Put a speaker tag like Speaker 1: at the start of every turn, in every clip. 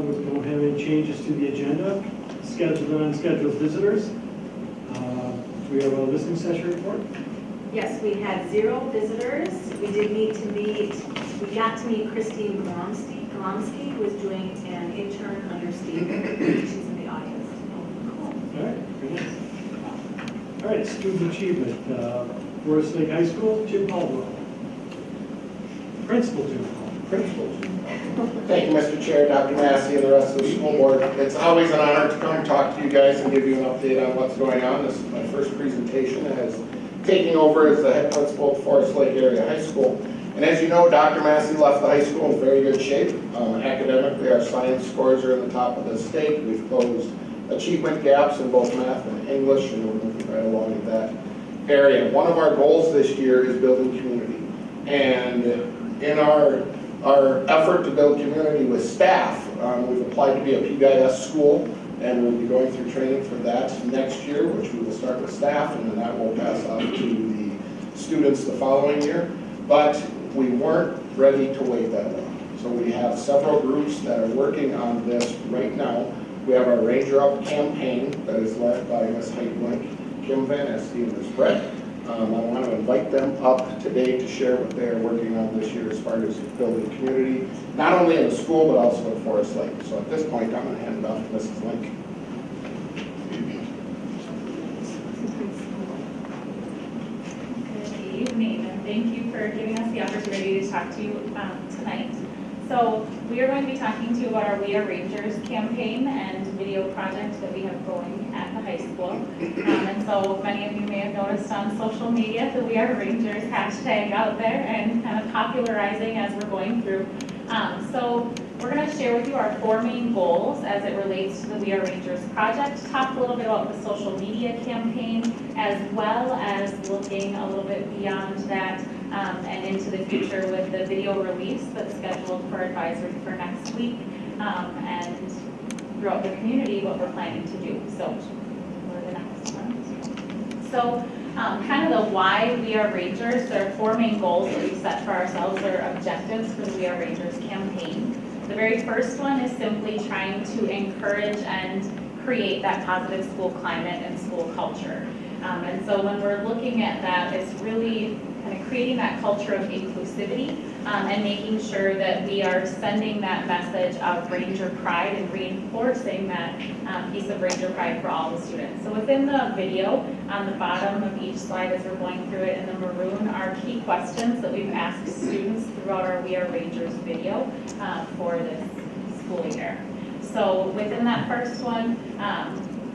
Speaker 1: we don't have any changes to the agenda. Scheduled and unscheduled visitors. Do we have a listening session report?
Speaker 2: Yes, we had 0 visitors. We got to meet Christine Glomsky, who is doing an intern under Steve. She's in the audience.
Speaker 1: All right, very nice. All right, student achievement. Forest Lake High School, Jim Caldwell. Principal Jim Caldwell.
Speaker 3: Principal. Thank you, Mr. Chair, Dr. Massey, and the rest of the school board. It's always an honor to come talk to you guys and give you an update on what's going on. This is my first presentation as taking over as the head principal of Forest Lake Area High School. And as you know, Dr. Massey left the high school in very good shape. Academically, our science scores are in the top of the state. We've closed achievement gaps in both math and English, and we're moving right along in that area. One of our goals this year is building community. And in our effort to build community with staff, we've applied to be a PBIS school, and we'll be going through training for that next year, which we will start with staff, and then that will pass on to the students the following year. But we weren't ready to wait that long. So we have several groups that are working on this right now. We have our Ranger Up campaign that is led by Ms. Heitblink, Kim Van Esty, and Ms. Brett. I want to invite them up today to share what they're working on this year as far as building community, not only in the school, but also at Forest Lake. So at this point, I'm going to hand it off to Mrs. Link.
Speaker 4: Good evening, and thank you for giving us the opportunity to talk to you tonight. So we are going to be talking to you about our We Are Rangers campaign and video project that we have going at the high school. And so many of you may have noticed on social media the We Are Rangers hashtag out there and kind of popularizing as we're going through. So we're going to share with you our 4 main goals as it relates to the We Are Rangers project, talk a little bit about the social media campaign, as well as looking a little bit beyond that and into the future with the video release that's scheduled for advisory for next week, and throughout the community what we're planning to do. So, go to the next one. So, kind of the why We Are Rangers. There are 4 main goals that we set for ourselves, or objectives for the We Are Rangers campaign. The very first one is simply trying to encourage and create that positive school climate and school culture. And so when we're looking at that, it's really kind of creating that culture of inclusivity and making sure that we are sending that message of Ranger pride and reinforcing that piece of Ranger pride for all the students. So within the video, on the bottom of each slide as we're going through it in the maroon, are key questions that we've asked students throughout our We Are Rangers video for this school year. So within that first one,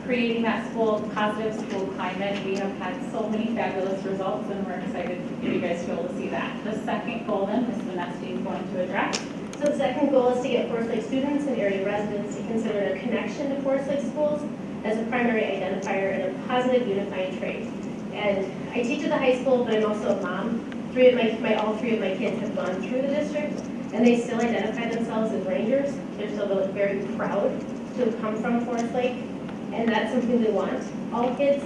Speaker 4: creating that positive school climate, we have had so many fabulous results, and we're excited for you guys to be able to see that. The second goal then, Ms. Vanesti is going to address.
Speaker 5: So the second goal is to get Forest Lake students and area residents to consider their connection to Forest Lake schools as a primary identifier and a positive unifying trait. And I teach at the high school, but I'm also a mom. All 3 of my kids have gone through the district, and they still identify themselves as Rangers. They're still very proud to have come from Forest Lake. And that's something we want, all kids.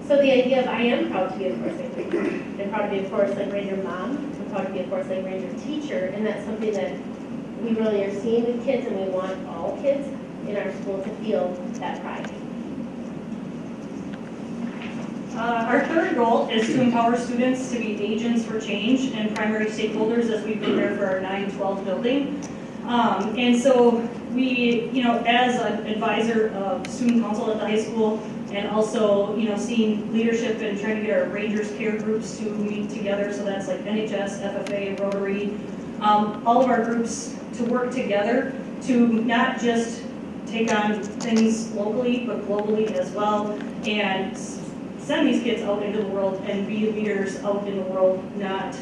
Speaker 5: So the idea of I am proud to be a Forest Lake Ranger. I'm proud to be a Forest Lake Ranger mom. I'm proud to be a Forest Lake Ranger teacher. And that's something that we really are seeing with kids, and we want all kids in our school to feel that pride.
Speaker 6: Our third goal is to empower students to be agents for change and primary stakeholders as we prepare for our 9-12 building. And so we, as an advisor of student council at the high school, and also, seeing leadership and trying to get our Rangers care groups to meet together. So that's like NHS, FFA, Rotary, all of our groups to work together to not just take on things locally, but globally as well, and send these kids out into the world and be leaders out in the world, not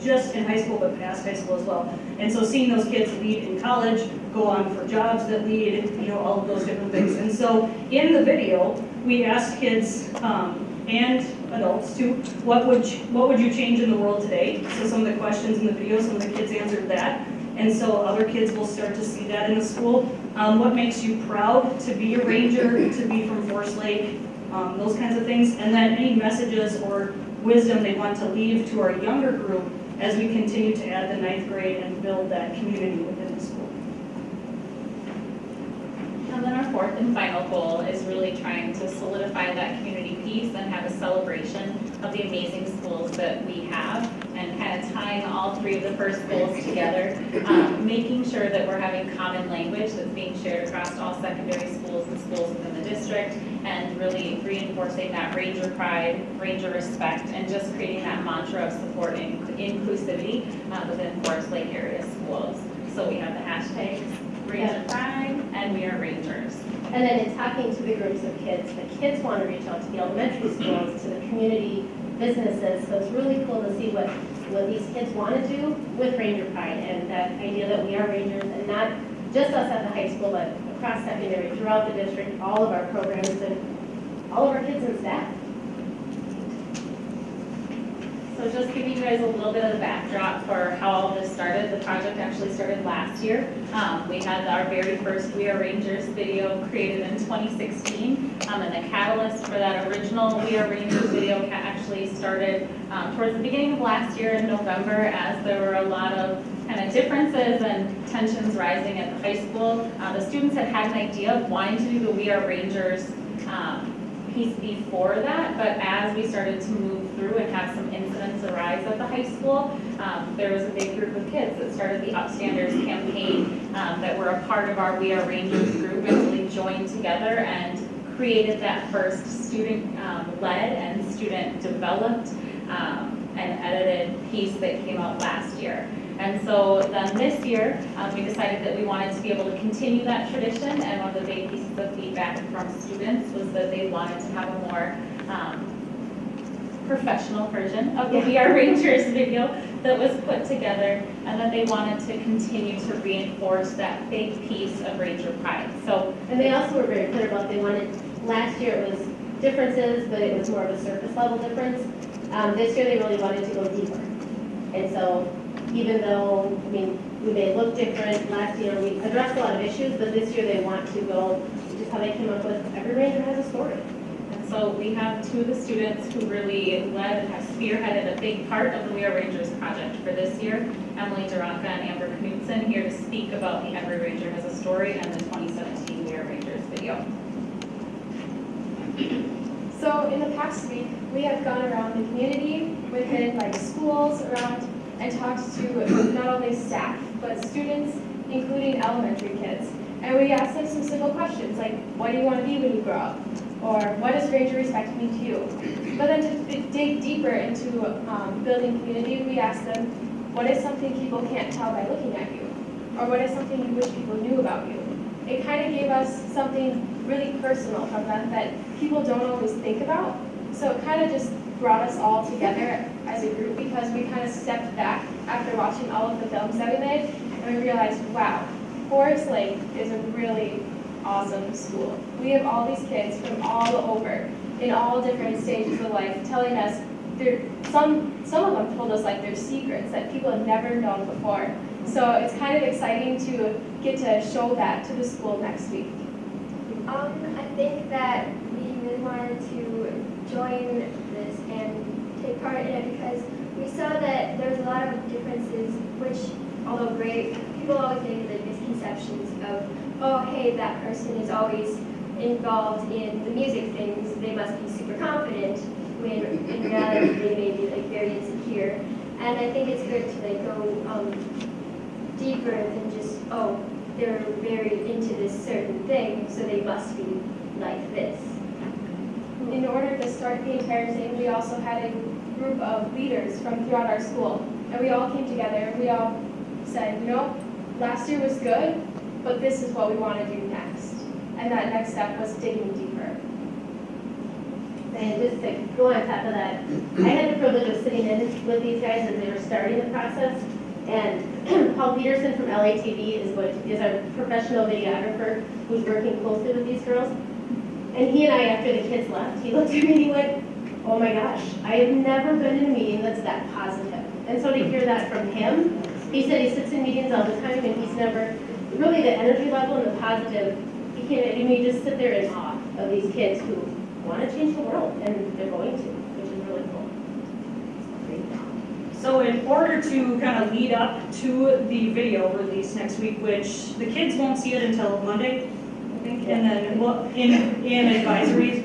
Speaker 6: just in high school, but past high school as well. And so seeing those kids lead in college, go on for jobs that lead, all of those different things. And so in the video, we asked kids and adults to, what would you change in the world today? So some of the questions in the video, some of the kids answered that. And so other kids will start to see that in the school. What makes you proud to be a Ranger, to be from Forest Lake, those kinds of things. And then any messages or wisdom they want to leave to our younger group as we continue to add the 9th grade and build that community within the school.
Speaker 4: And then our fourth and final goal is really trying to solidify that community piece and have a celebration of the amazing schools that we have, and kind of tying all three of the first goals together, making sure that we're having common language that's being shared across all secondary schools and schools within the district, and really reinforcing that Ranger pride, Ranger respect, and just creating that mantra of support and inclusivity within Forest Lake area schools. So we have the hashtags Ranger pride and we are Rangers.
Speaker 5: And then in talking to the groups of kids, the kids want to reach out to the elementary schools, to the community businesses. So it's really cool to see what these kids want to do with Ranger Pride, and that idea that we are Rangers, and not just us at the high school, but across secondary, throughout the district, all of our programs and all of our kids and staff.
Speaker 4: So just giving you guys a little bit of the backdrop for how all this started. The project actually started last year. We had our very first We Are Rangers video created in 2016. And the catalyst for that original We Are Rangers video actually started towards the beginning of last year in November, as there were a lot of kind of differences and tensions rising at the high school. The students had an idea of wanting to do the We Are Rangers piece before that, but as we started to move through and have some incidents arise at the high school, there was a big group of kids that started the Upstanders campaign that were a part of our We Are Rangers group, and really joined together and created that first student-led and student-developed and edited piece that came out last year. And so then this year, we decided that we wanted to be able to continue that tradition, and one of the big pieces of feedback from students was that they wanted to have a more professional version of the We Are Rangers video that was put together, and that they wanted to continue to reinforce that big piece of Ranger pride. So,
Speaker 5: And they also were very clear about they wanted, last year it was differences, but it was more of a surface level difference. This year they really wanted to go deeper. And so even though, I mean, we may look different, last year we addressed a lot of issues, but this year they want to go, which is how they came up with, every Ranger has a story.
Speaker 4: and so we have two of the students who really led and have spearheaded a big part of the We Are Rangers project for this year, Emily Duranka and Amber Knudsen, here to speak about the Every Ranger Has a Story and the 2017 We Are Rangers video.
Speaker 7: So in the past week, we have gone around the community, within like schools around, and talked to not only staff, but students, including elementary kids. And we asked them some simple questions like, what do you want to be when you grow up? Or what does Ranger respect mean to you? But then to dig deeper into building community, we asked them, what is something people can't tell by looking at you? Or what is something you wish people knew about you? It kind of gave us something really personal from them that people don't always think about. So it kind of just brought us all together as a group, because we kind of stepped back after watching all of the films that we made, and we realized, wow, Forest Lake is a really awesome school. We have all these kids from all over, in all different stages of life, telling us, some of them told us like their secrets that people had never known before. So it's kind of exciting to get to show that to the school next week.
Speaker 8: I think that we really wanted to join this and take part in it because we saw that there was a lot of differences, which, although great, people always make the misconceptions of, oh, hey, that person is always involved in the music things, they must be super confident, when in reality they may be like very insecure. And I think it's good to like go deeper than just, oh, they're very into this certain thing, so they must be like this.
Speaker 7: In order to start the entire thing, we also had a group of leaders from throughout our school, and we all came together and we all said, you know, last year was good, but this is what we want to do next. And that next step was digging deeper.
Speaker 5: And just to go on top of that, I had the privilege of sitting in with these guys as they were starting the process. And Paul Peterson from LATV is our professional videographer who's working closely with these girls. And he and I, after the kids left, he looked at me and he went, oh my gosh, I have never been in a meeting that's that positive. And so to hear that from him, he said he sits in meetings all the time and he's never, really the energy level and the positive, you just sit there in awe of these kids who want to change the world, and they're going to, which is really cool.
Speaker 6: So in order to kind of lead up to the video release next week, which the kids won't see it until Monday, I think, and then in advisories.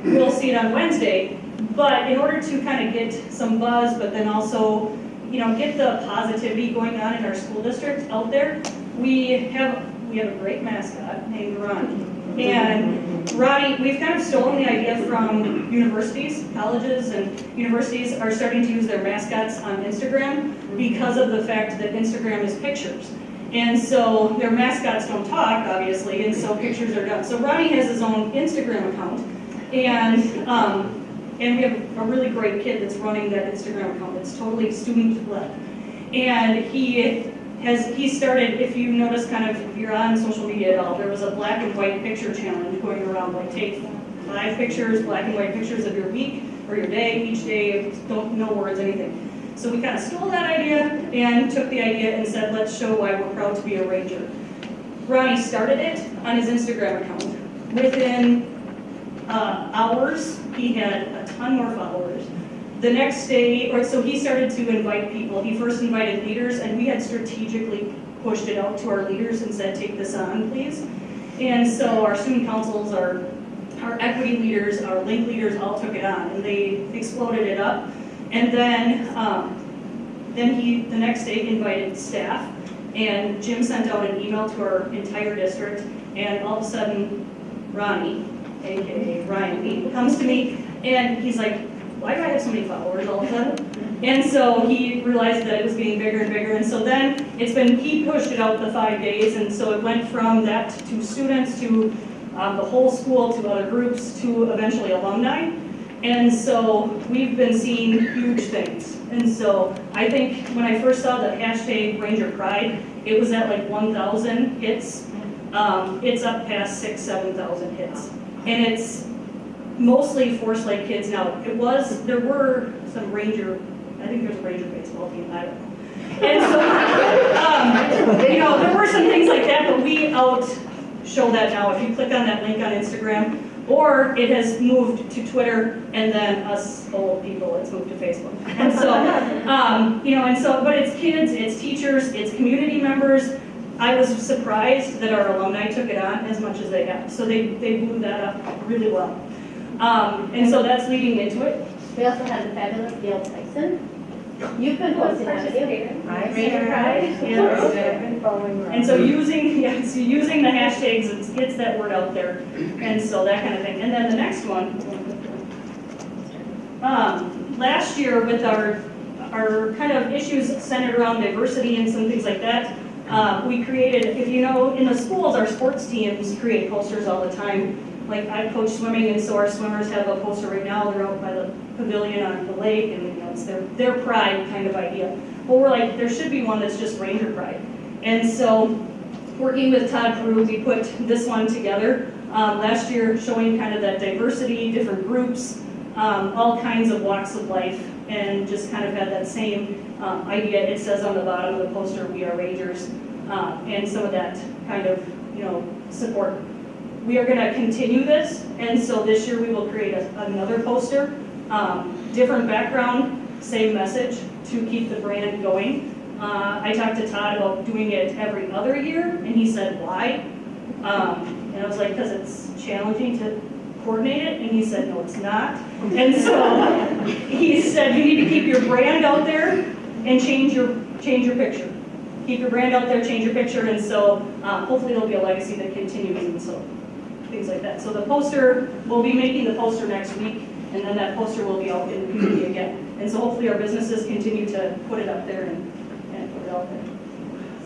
Speaker 6: We'll see it on Wednesday. But in order to kind of get some buzz, but then also, get the positivity going on in our school district out there, we have a great mascot named Ronnie. And Ronnie, we've kind of stolen the idea from universities. Colleges and universities are starting to use their mascots on Instagram because of the fact that Instagram is pictures. And so their mascots don't talk, obviously, and so pictures are done. So Ronnie has his own Instagram account, and we have a really great kid that's running that Instagram account. It's totally student-led. And he started, if you notice kind of, if you're on social media at all, there was a black and white picture challenge going around, like take 5 pictures, black and white pictures of your week or your day, each day, no words, anything. So we kind of stole that idea and took the idea and said, let's show why we're proud to be a Ranger. Ronnie started it on his Instagram account. Within hours, he had a ton more followers. The next day, so he started to invite people. He first invited leaders, and we had strategically pushed it out to our leaders and said, take this on, please. And so our student councils, our equity leaders, our link leaders all took it on, and they exploded it up. And then he, the next day, invited staff, and Jim sent out an email to our entire district, and all of a sudden, Ronnie, aka Ryan Lee, comes to me, and he's like, why do I have so many followers all of a sudden? And so he realized that it was getting bigger and bigger, and so then he pushed it out the 5 days, and so it went from that to students, to the whole school, to other groups, to eventually alumni. And so we've been seeing huge things. And so I think when I first saw the hashtag Ranger Pride, it was at like 1,000 hits. It's up past 6,000, 7,000 hits. And it's mostly Forest Lake kids now. There were some Ranger, I think there's a Ranger baseball team, I don't know. And so, there were some things like that, but we show that now. If you click on that link on Instagram, or it has moved to Twitter, and then us old people, it's moved to Facebook. And so, but it's kids, it's teachers, it's community members. I was surprised that our alumni took it on as much as they have. So they blew that up really well. And so that's leading into it.
Speaker 5: We also have the fabulous Gail Tyson. You've been posting on it. Ranger Pride.
Speaker 6: And so using the hashtags, it gets that word out there, and so that kind of thing. And then the next one, last year with our kind of issues centered around diversity and some things like that, we created, if you know, in the schools, our sports teams create posters all the time. Like I coach swimming, and so our swimmers have a poster right now. They're out by the pavilion on the lake, and it's their pride kind of idea. But we're like, there should be one that's just Ranger Pride. And so, working with Todd Prue, we put this one together last year, showing kind of that diversity, different groups, all kinds of walks of life, and just kind of had that same idea. It says on the bottom of the poster, "We are Rangers," and some of that kind of support. We are going to continue this, and so this year we will create another poster, different background, same message, to keep the brand going. I talked to Todd about doing it every other year, and he said, why? And I was like, because it's challenging to coordinate it, and he said, no, it's not. And so he said, you need to keep your brand out there and change your picture. Keep your brand out there, change your picture, and so hopefully there'll be a legacy that continues, and so things like that. So the poster, we'll be making the poster next week, and then that poster will be out in the community again. And so hopefully our businesses continue to put it up there and put it out there.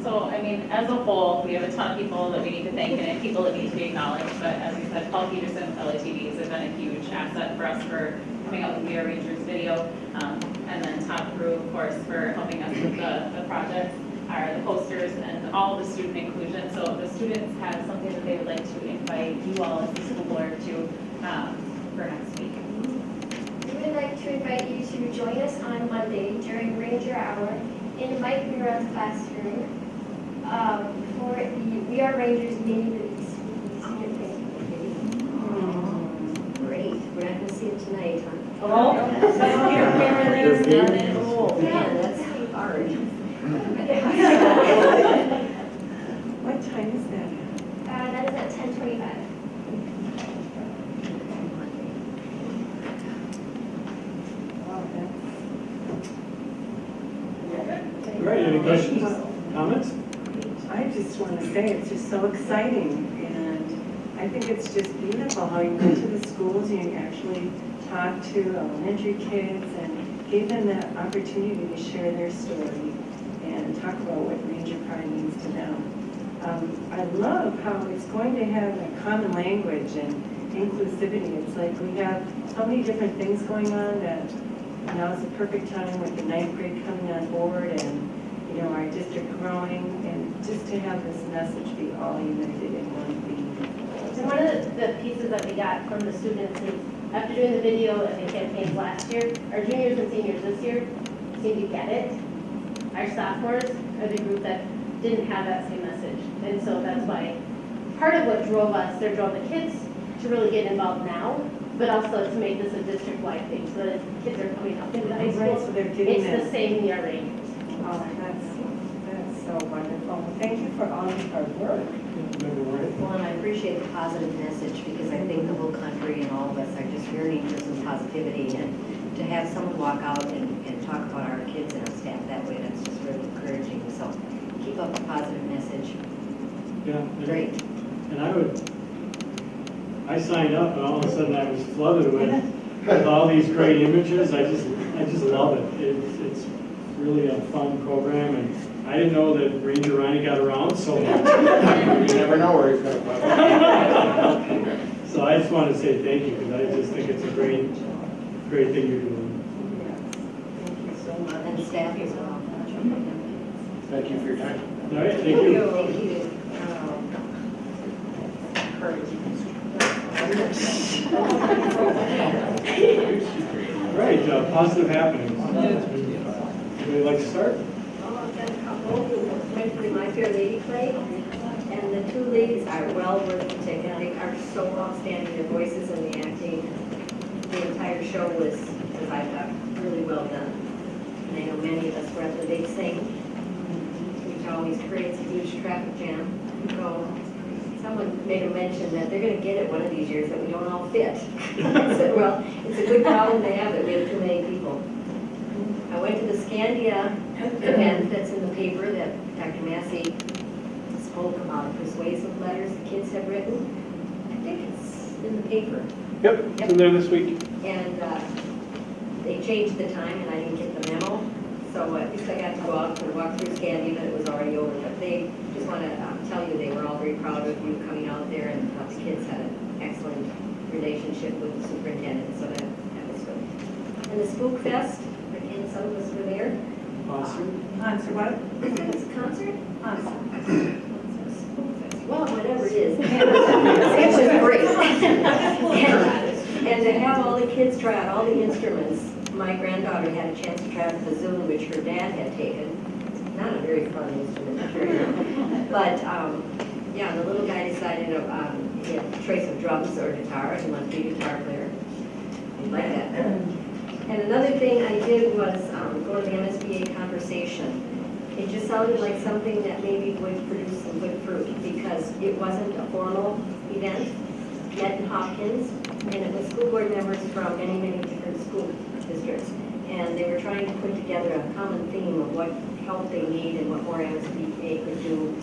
Speaker 4: So, I mean, as a whole, we have a ton of people that we need to thank and people that need to be acknowledged, but as we said, Paul Peterson with LATVs has been a huge asset for us for coming out with the We Are Rangers video, and then Todd Prue, of course, for helping us with the projects, the posters, and all the student inclusion. So the students have something that they would like to invite you all as the school board to for next week.
Speaker 8: We would like to invite you to join us on Monday during Ranger Hour in Mike Mira's classroom for the We Are Rangers mini movies.
Speaker 9: Great. We're not going to see it tonight, huh?
Speaker 6: Oh,
Speaker 9: Man, that's hard. What time is that?
Speaker 8: That is at 10:25.
Speaker 1: right, any questions, comments?
Speaker 10: I just want to say it's just so exciting, and I think it's just beautiful how you go to the schools and you actually talk to elementary kids and give them that opportunity to share their story and talk about what Ranger Pride means to them. I love how it's going to have a common language and inclusivity. It's like we have so many different things going on that now is the perfect time with the 9th grade coming on board and our district growing, and just to have this message be all united in one theme.
Speaker 5: And one of the pieces that we got from the students is, after doing the video and the campaigns last year, our juniors and seniors this year seem to get it. Our sophomores are the group that didn't have that same message. And so that's why part of what drove us, there drove the kids to really get involved now, but also to make this a district-wide thing, so that as kids are coming up into the high school,
Speaker 10: Right, so they're getting
Speaker 5: it's the same year Rangers.
Speaker 10: Oh, that's so wonderful. Thank you for all your hard work.
Speaker 1: Member Wright?
Speaker 9: Well, and I appreciate the positive message because I think the whole country and all of us are just yearning for some positivity, and to have someone walk out and talk about our kids and our staff that way, that's just really encouraging. So keep up the positive message.
Speaker 1: Yeah.
Speaker 9: Great.
Speaker 1: And I signed up and all of a sudden I was flooded with all these great images. I just love it. It's really a fun program, and I didn't know that Ranger Riney got around so much.
Speaker 3: You never know where he's gonna pop.
Speaker 1: So I just want to say thank you, because I just think it's a great thing you're doing.
Speaker 10: Yes. Thank you so much.
Speaker 9: And staff as well.
Speaker 3: Thank you for your time.
Speaker 1: All right, thank you.
Speaker 9: Thank you.
Speaker 1: All right, positive happenings. Would you like to start?
Speaker 9: I've got a couple. Went to the My Fair Lady play, and the two ladies are well worth the ticket. They are so outstanding. Their voices and the acting, the entire show was, as I thought, really well done. And I know many of us were at the Big Sing, which always creates a huge traffic jam. So someone made a mention that they're going to get it one of these years that we don't all fit. I said, well, it's a good problem to have that we have too many people. I went to the Scandia event that's in the paper that Dr. Massey spoke about, persuasive letters the kids have written. I think it's in the paper.
Speaker 3: Yep, it's in there this week.
Speaker 9: And they changed the time and I didn't get the memo. So at least I got to go out and walk through Scandia, but it was already over. But they just want to tell you they were all very proud of you coming out there, and the kids had an excellent relationship with the superintendent, so that was good. And the Spook Fest, again, some of us were there.
Speaker 1: Awesome.
Speaker 10: Concert, what?
Speaker 9: It was a concert?
Speaker 10: Concert.
Speaker 9: Well, whatever it is. It was great. And to have all the kids try out all the instruments. My granddaughter had a chance to try out the bassoon, which her dad had taken. Not a very fun instrument, I'm sure you know. But, yeah, the little guy decided he had a choice of drums or guitar. He wanted to be a guitar player. He liked that. And another thing I did was go to the MSBA conversation. It just sounded like something that maybe would produce some good fruit, because it wasn't a formal event. Met in Hopkins, and it was school board members from many, many different school districts. And they were trying to put together a common theme of what help they need and what more MSBA could do.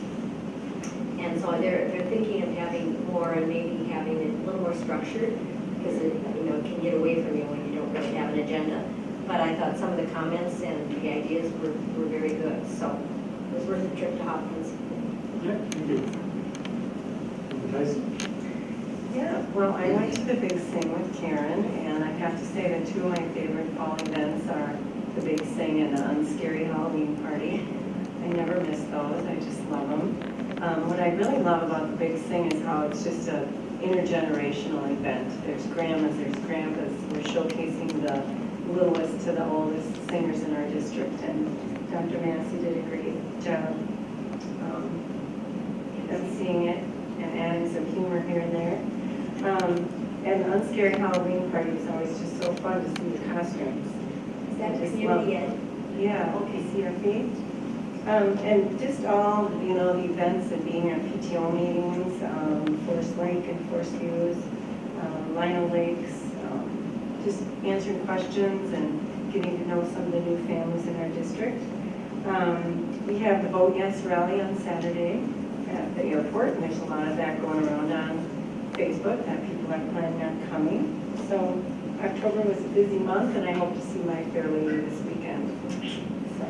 Speaker 9: And so they're thinking of having more, and maybe having it a little more structured, because it can get away from you when you don't really have an agenda. But I thought some of the comments and the ideas were very good, so it was worth the trip to Hopkins.
Speaker 1: Yeah, thank you. Member Tyson?
Speaker 10: Yeah, well, I went to the Big Sing with Karen, and I have to say that two of my favorite fall events are the Big Sing and the Unscary Halloween Party. I never miss those, I just love them. What I really love about the Big Sing is how it's just an intergenerational event. There's grandmas, there's grandpas. We're showcasing the littlest to the oldest singers in our district, and Dr. Massey did a great job emceeing it and adding some humor here and there. And the Unscary Halloween Party is always just so fun to see the costumes.
Speaker 9: Is that
Speaker 10: I just
Speaker 9: community
Speaker 10: love-
Speaker 9: ed?
Speaker 10: Yeah, OKCRP. And just all, the events and being at PTO meetings, Forest Lake and Forest Views, Lino Lakes, just answering questions and getting to know some of the new families in our district. We have the Vote Yes rally on Saturday at the airport, and there's a lot of that going around on Facebook that people are planning on coming. So October was a busy month, and I hope to see my Fair Lady this weekend. So,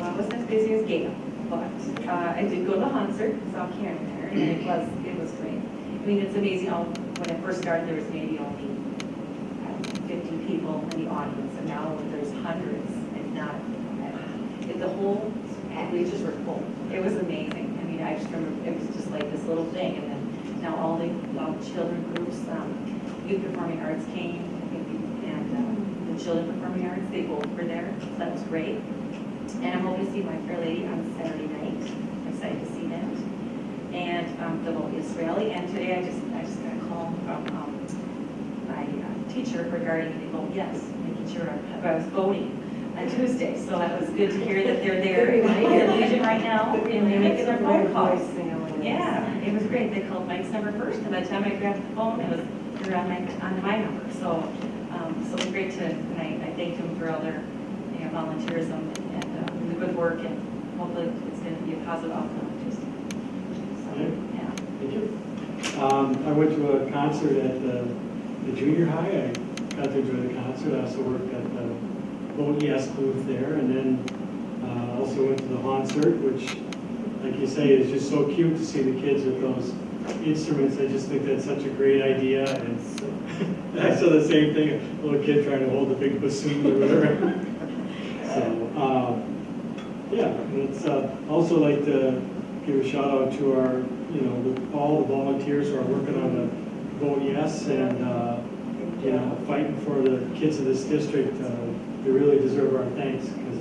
Speaker 11: Well, it wasn't as busy as Gail, but I did go to the concert, saw Karen there, and it was great. I mean, it's amazing how, when I first started, there was maybe only 50 people in the audience, and now there's hundreds, if not, the whole bleachers were full. It was amazing. I mean, I just remember, it was just like this little thing, and then now all the children groups, youth performing arts came, I think, and the children performing arts, they both were there, so that was great. And I'm hoping to see My Fair Lady on Saturday night. I'm excited to see that. And the Vote Yes rally. And today I just got a call from my teacher regarding the Vote Yes, making sure I was voting on Tuesday. So that was good to hear that they're there in Legion right now and they're making their phone calls. Yeah, it was great. They called Mike's number first, and by the time I grabbed the phone, they were on my number. So it was great to, and I thanked them for all their volunteerism and the good work, and hopefully it's going to be a positive outcome. So, yeah.
Speaker 1: Thank you. I went to a concert at the junior high. I got to enjoy the concert. I also worked at the Vote Yes booth there, and then also went to the concert, which, like you say, is just so cute to see the kids with those instruments. I just think that's such a great idea. And I saw the same thing, a little kid trying to hold a big bassoon or whatever. So, yeah, it's also like to give a shout out to our, all the volunteers who are working on the Vote Yes and, fighting for the kids of this district. They really deserve our thanks because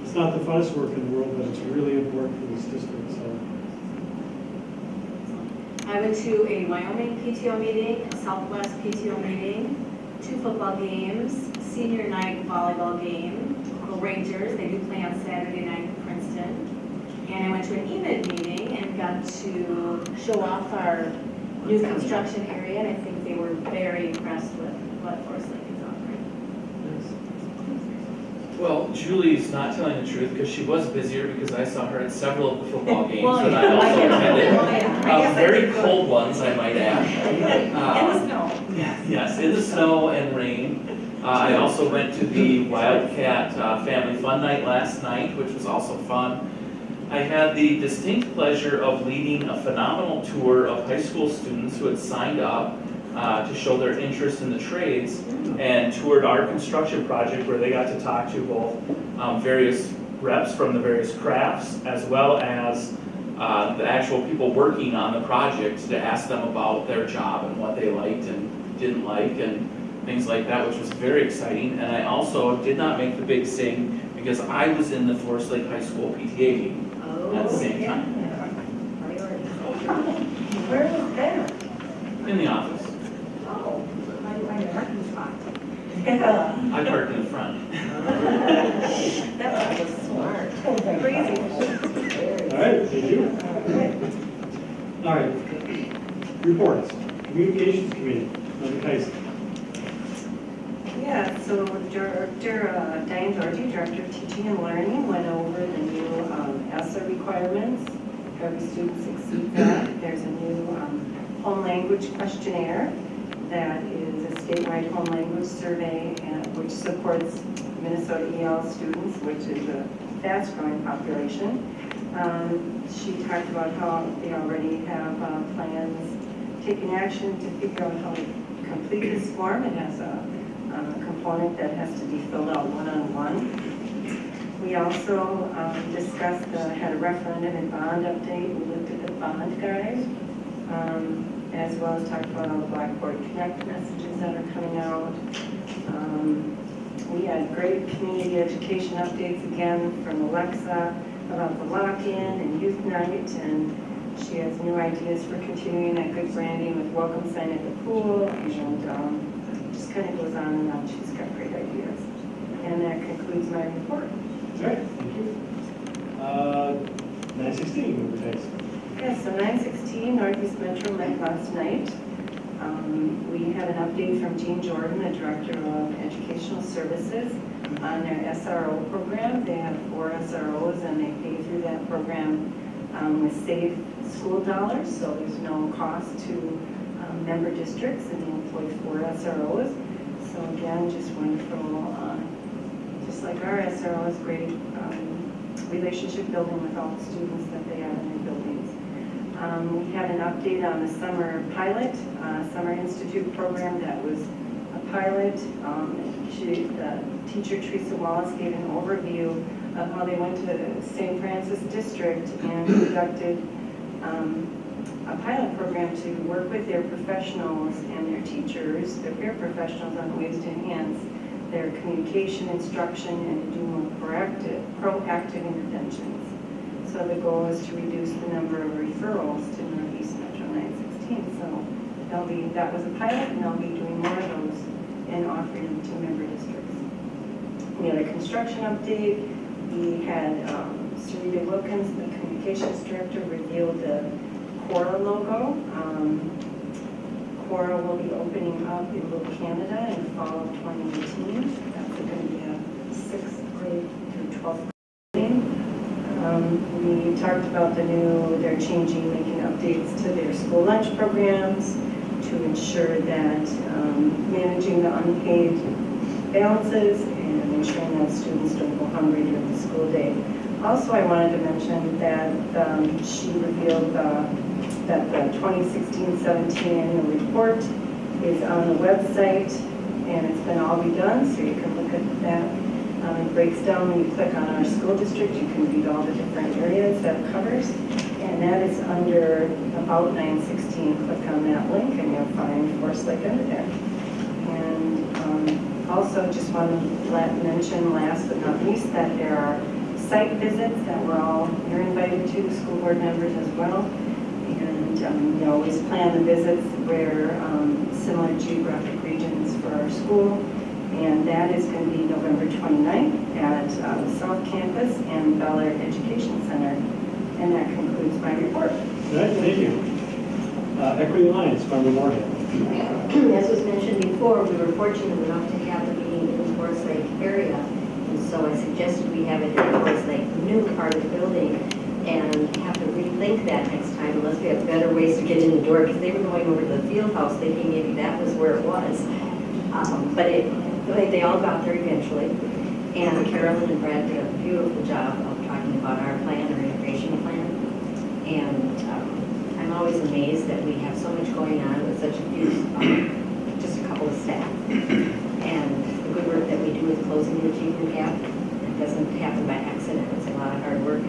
Speaker 1: it's not the funnest work in the world, but it's really important for this district. So.
Speaker 2: I went to a Wyoming PTO meeting, a Southwest PTO meeting, 2 football games, senior night volleyball game, local Rangers, they do play on Saturday night in Princeton. And I went to an EMID meeting and got to show off our new construction area, and I think they were very impressed with what Forest Lake is offering.
Speaker 12: Well, Julie's not telling the truth because she was busier because I saw her at several of the football games
Speaker 2: Well,
Speaker 12: that I
Speaker 2: yeah.
Speaker 12: also attended.
Speaker 2: Yeah.
Speaker 12: Very cold ones, I might add.
Speaker 11: In the snow.
Speaker 12: Yes, in the snow and rain. I also went to the Wildcat Family Fun Night last night, which was also fun. I had the distinct pleasure of leading a phenomenal tour of high school students who had signed up to show their interest in the trades and toured our construction project where they got to talk to both various reps from the various crafts as well as the actual people working on the project to ask them about their job and what they liked and didn't like and things like that, which was very exciting. And I also did not make the big sing because I was in the Forest Lake High School PTA meeting at the same time.
Speaker 10: Where was that?
Speaker 12: In the office.
Speaker 10: Oh, my parking spot.
Speaker 12: I parked in the front.
Speaker 10: That was smart. Crazy.
Speaker 1: All right, thank you. All right, reports. Communications Committee, Mother Tyson.
Speaker 10: Yeah, so Diane Doherty, Director of Teaching and Learning, went over the new ESSA requirements. Every student succeeds that. There's a new home language questionnaire that is a statewide home language survey which supports Minnesota EL students, which is a fast-growing population. She talked about how they already have plans, taking action to figure out how to complete this form. It has a component that has to be filled out one-on-one. We also had a referendum and bond update. We looked at the bond guide, as well as talked about all the Blackboard Connect messages that are coming out. We had great community education updates again from Alexa about the lock-in and youth night, and she has new ideas for continuing that good branding with welcome sign at the pool, and just kind of goes on and on. She's got great ideas. And that concludes my report.
Speaker 1: All right, thank you. 916, Member Tyson.
Speaker 10: Yeah, so 916 Northeast Metro met last night. We had an update from Jean Jordan, the Director of Educational Services, on their SRO program. They have 4 SROs and they pay through that program with Save School dollars, so there's no cost to member districts, and they employ 4 SROs. So again, just wonderful, just like our SROs, great relationship building with all the students that they have in their buildings. We had an update on the summer pilot, Summer Institute program that was a pilot. The teacher, Teresa Wallace, gave an overview of how they went to St. Francis District and conducted a pilot program to work with their professionals and their teachers, their peer professionals, on ways to enhance their communication, instruction, and to do more proactive interventions. So the goal is to reduce the number of referrals to Northeast Metro 916. So that was a pilot, and they'll be doing more of those and offering them to member districts. We had a construction update. We had Sarita Wilkins, the communications director, revealed the Quora logo. Quora will be opening up in Little Canada in fall of 2018. That's going to be a 6th grade through 12th grade. We talked about they're changing, making updates to their school lunch programs to ensure that managing the unpaid balances and ensuring that students don't go hungry during the school day. Also, I wanted to mention that she revealed that the 2016-17 annual report is on the website, and it's been all redone, so you can look at that. It breaks down when you click on our school district. You can read all the different areas that it covers, and that is under About 916. Click on that link, and you'll find Forest Lake under there. And also, just want to mention, last but not least, that there are site visits that you're invited to, school board members as well. And we always plan the visits where similar geographic regions for our school. And that is going to be November 29th at the South Campus and Bel Air Education Center. And that concludes my report.
Speaker 1: Good, thank you. Equity Alliance, Member Moorhead.
Speaker 9: As was mentioned before, we were fortunate enough to have the meeting in the Forest Lake area. And so I suggested we have it in the Forest Lake new part of the building and have to rethink that next time unless we have better ways to get in the door, because they were going over to the field house thinking maybe that was where it was. But they all got there eventually. And Carolyn and Brad did a beautiful job of talking about our plan, our integration plan. And I'm always amazed that we have so much going on with such a few, just a couple of staff. And the good work that we do with closing the achievement gap, it doesn't happen by accident. It's a lot of hard work.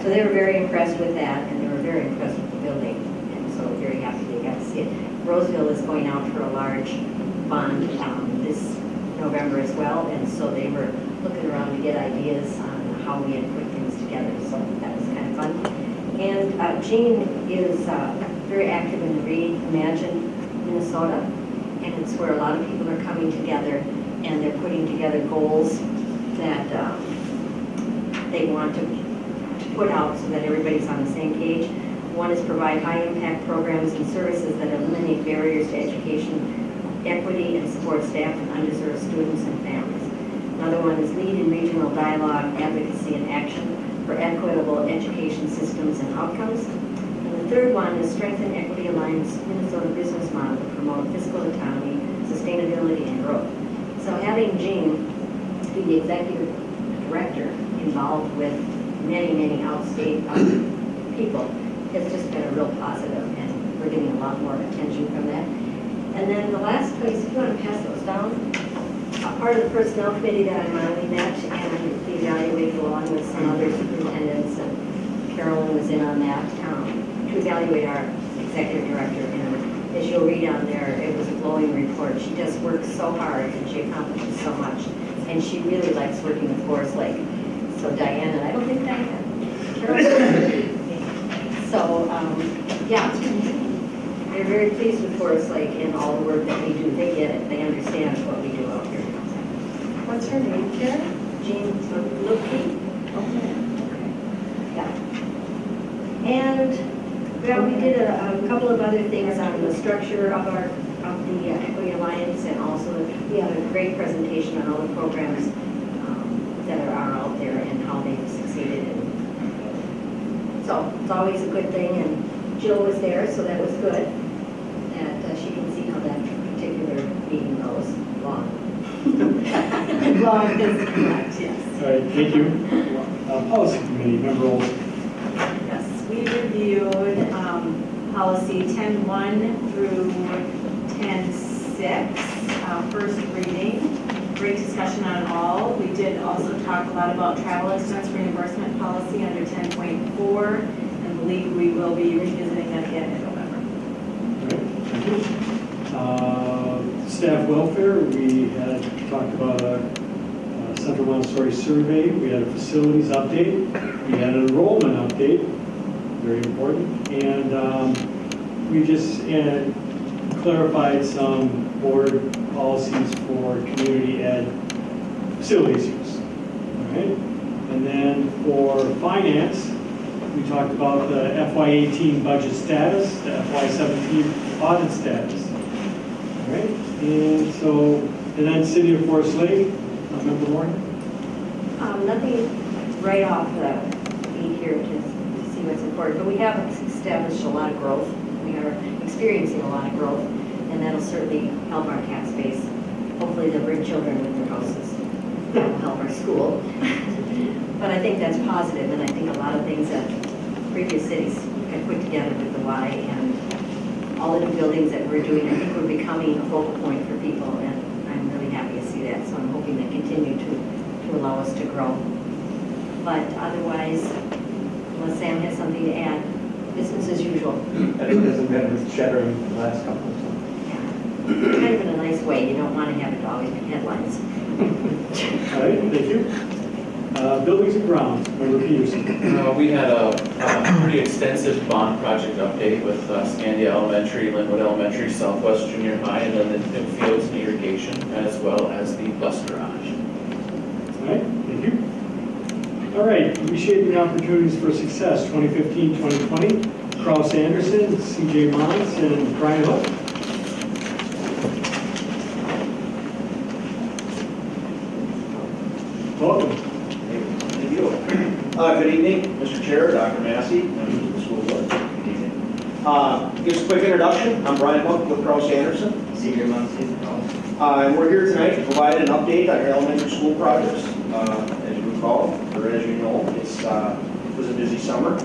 Speaker 9: So they were very impressed with that, and they were very impressed with the building. And so very happy they got to see it. Roseville is going out for a large bond this November as well, and so they were looking around to get ideas on how we had put things together, so that was kind of fun. And Jean is very active in the Reimagine Minnesota, and it's where a lot of people are coming together, and they're putting together goals that they want to put out so that everybody's on the same page. One is provide high-impact programs and services that eliminate barriers to education equity and support staff and underserved students and families. Another one is lead in regional dialogue, advocacy, and action for equitable education systems and outcomes. And the third one is strengthen Equity Alliance Minnesota business model to promote fiscal autonomy, sustainability, and growth. So having Jean be the executive director involved with many, many outstate people has just been a real positive, and we're getting a lot more attention from that. And then the last place, if you want to pass those down, part of the personnel committee that I'm on, we met and we evaluated along with some other superintendents, and Carolyn was in on that, to evaluate our executive director. And as you'll read on there, it was a glowing report. She just works so hard and she accomplishes so much. And she really likes working with Forest Lake. So Diana, I don't think Diana, Carolyn. So, yeah. They're very pleased with Forest Lake and all the work that we do. They get it. They understand what we do out here.
Speaker 10: What's her name, Karen?
Speaker 9: Jean Lupke.
Speaker 10: Okay.
Speaker 9: Yeah. And, well, we did a couple of other things on the structure of the Equity Alliance. He had a great presentation on all the programs that are out there and how they've succeeded. And so it's always a good thing, and Jill was there, so that was good. That she can see how that particular meeting goes. Long. Long is correct, yes.
Speaker 1: All right, thank you. Policy Committee, Member Olson.
Speaker 2: Yes, we reviewed policy 10.1 through 10.6, first reading. Great discussion on all. We did also talk a lot about travel expense reimbursement policy under 10.4, and believe we will be revisiting that again in November.
Speaker 1: All right, thank you. Staff welfare, we had talked about a Central Montessori survey, we had a facilities update, we had an enrollment update, very important, and we just clarified some board policies for community ed facilities use. All right? And then for finance, we talked about the FY18 budget status, the FY17 audit status. All right? And so, and then City of Forest Lake, Member Moore?
Speaker 9: Nothing right off the beat here to see what's important, but we have established a lot of growth. We are experiencing a lot of growth, and that'll certainly help our tax base. Hopefully they'll bring children with their houses. That will help our school. But I think that's positive, and I think a lot of things that previous cities have put together with the Y and all the new buildings that we're doing, I think we're becoming a focal point for people, and I'm really happy to see that. So I'm hoping that continue to allow us to grow. But otherwise, unless Sam has something to add, business as usual.
Speaker 13: I think this has been with Cheddar the last couple of times.
Speaker 9: Kind of in a nice way. You don't want to have it always in headlines.
Speaker 1: All right, thank you. Buildings and grounds, Member Peterson.
Speaker 12: We had a pretty extensive bond project update with Scandia Elementary, Linwood Elementary, Southwest Junior High, and then the new fields and irrigation, as well as the bus garage.
Speaker 1: All right, thank you. All right, reshaping opportunities for success, 2015-2020. Kraus Anderson, C.J. Mons, and Brian Hook. Welcome.
Speaker 14: Thank you. Good evening, Mr. Chair, Dr. Massey, members of the school board. Good evening. Just a quick introduction. I'm Brian Hook with Kraus Anderson.
Speaker 13: Senior Muncie.
Speaker 14: And we're here tonight to provide an update on our elementary school projects. As you recall, or as you know, it was a busy summer.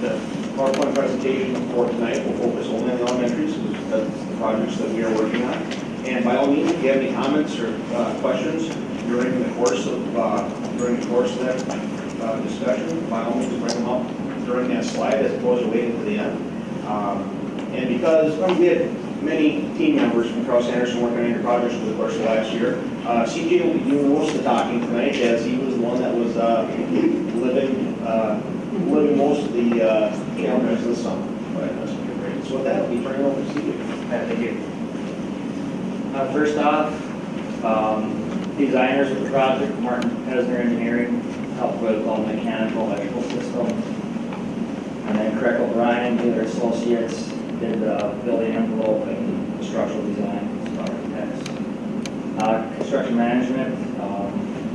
Speaker 14: The PowerPoint presentation for tonight will focus only on the elementaries, because that's the projects that we are working on. And by all means, if you have any comments or questions during the course of that discussion, by all means, bring them up during that slide as opposed to waiting to the end. And because we had many team members from Kraus Anderson working on your projects over the course of last year, CJ will be doing most of the talking tonight, as he was the one that was living most of the challenges this summer. But that's great. So with that, I'll be turning over to CJ.
Speaker 13: Thank you. First off, designers of the project, Martin Pesner Engineering, helped with all the mechanical, electrical systems. And then Craig O'Brien, their associates, did the building envelope and structural design, architects. Construction management,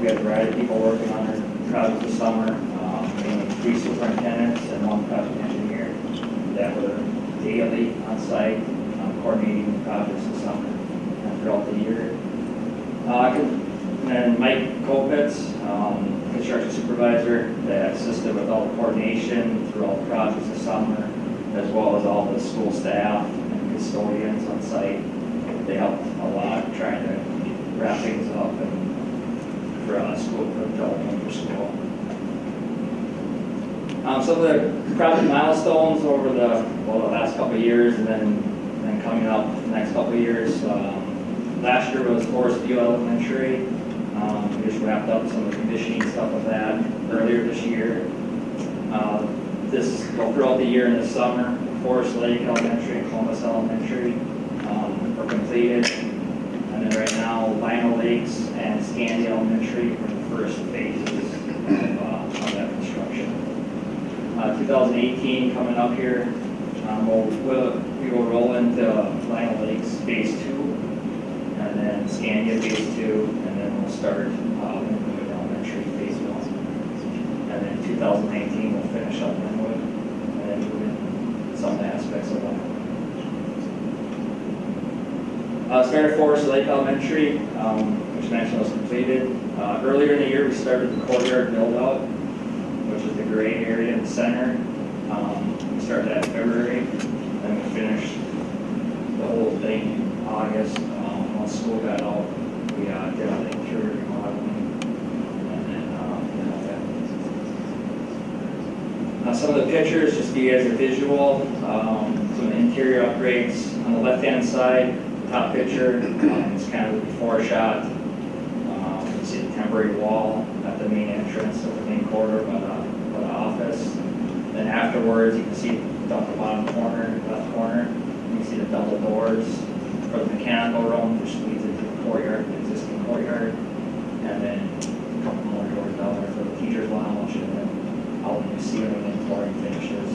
Speaker 13: we had a variety of people working on our project this summer, mainly 3 superintendents and 1 project engineer that were daily on site, coordinating projects this summer and throughout the year. And then Mike Kopitz, construction supervisor, that assisted with all the coordination through all the projects this summer, as well as all the school staff and custodians on site. They helped a lot trying to wrap things up and for school development for school. Some of the project milestones over the last couple of years, and then coming up the next couple of years. Last year was Forest View Elementary. We just wrapped up some of the conditioning stuff of that earlier this year. Throughout the year in the summer, Forest Lake Elementary and Columbus Elementary were completed. And then right now, Lino Lakes and Scandia Elementary were the first phases of that construction. 2018 coming up here, we will roll into Lino Lakes Phase 2. Lusitania Phase 2, and then we'll start Linwood Elementary Phase 1. And then 2019, we'll finish up Linwood, and then move in some aspects of that. Started Forest Lake Elementary, which mentioned was completed. Earlier in the year, we started the courtyard build-out, which is the gray area in the center. We started that in February, and we finished the whole thing in August. Once school got out, we did all the interior remodeling, and then some of the pictures, just to give you guys a visual, some interior upgrades. On the left-hand side, top picture, it's kind of the before shot. You can see the temporary wall at the main entrance of the main corridor by the office. Then afterwards, you can see down the bottom corner, left corner, you can see the double doors for the mechanical room, which leads into the courtyard, the existing courtyard. And then a couple more doors down there for the teacher's lounge, and then all the new ceiling and flooring finishes.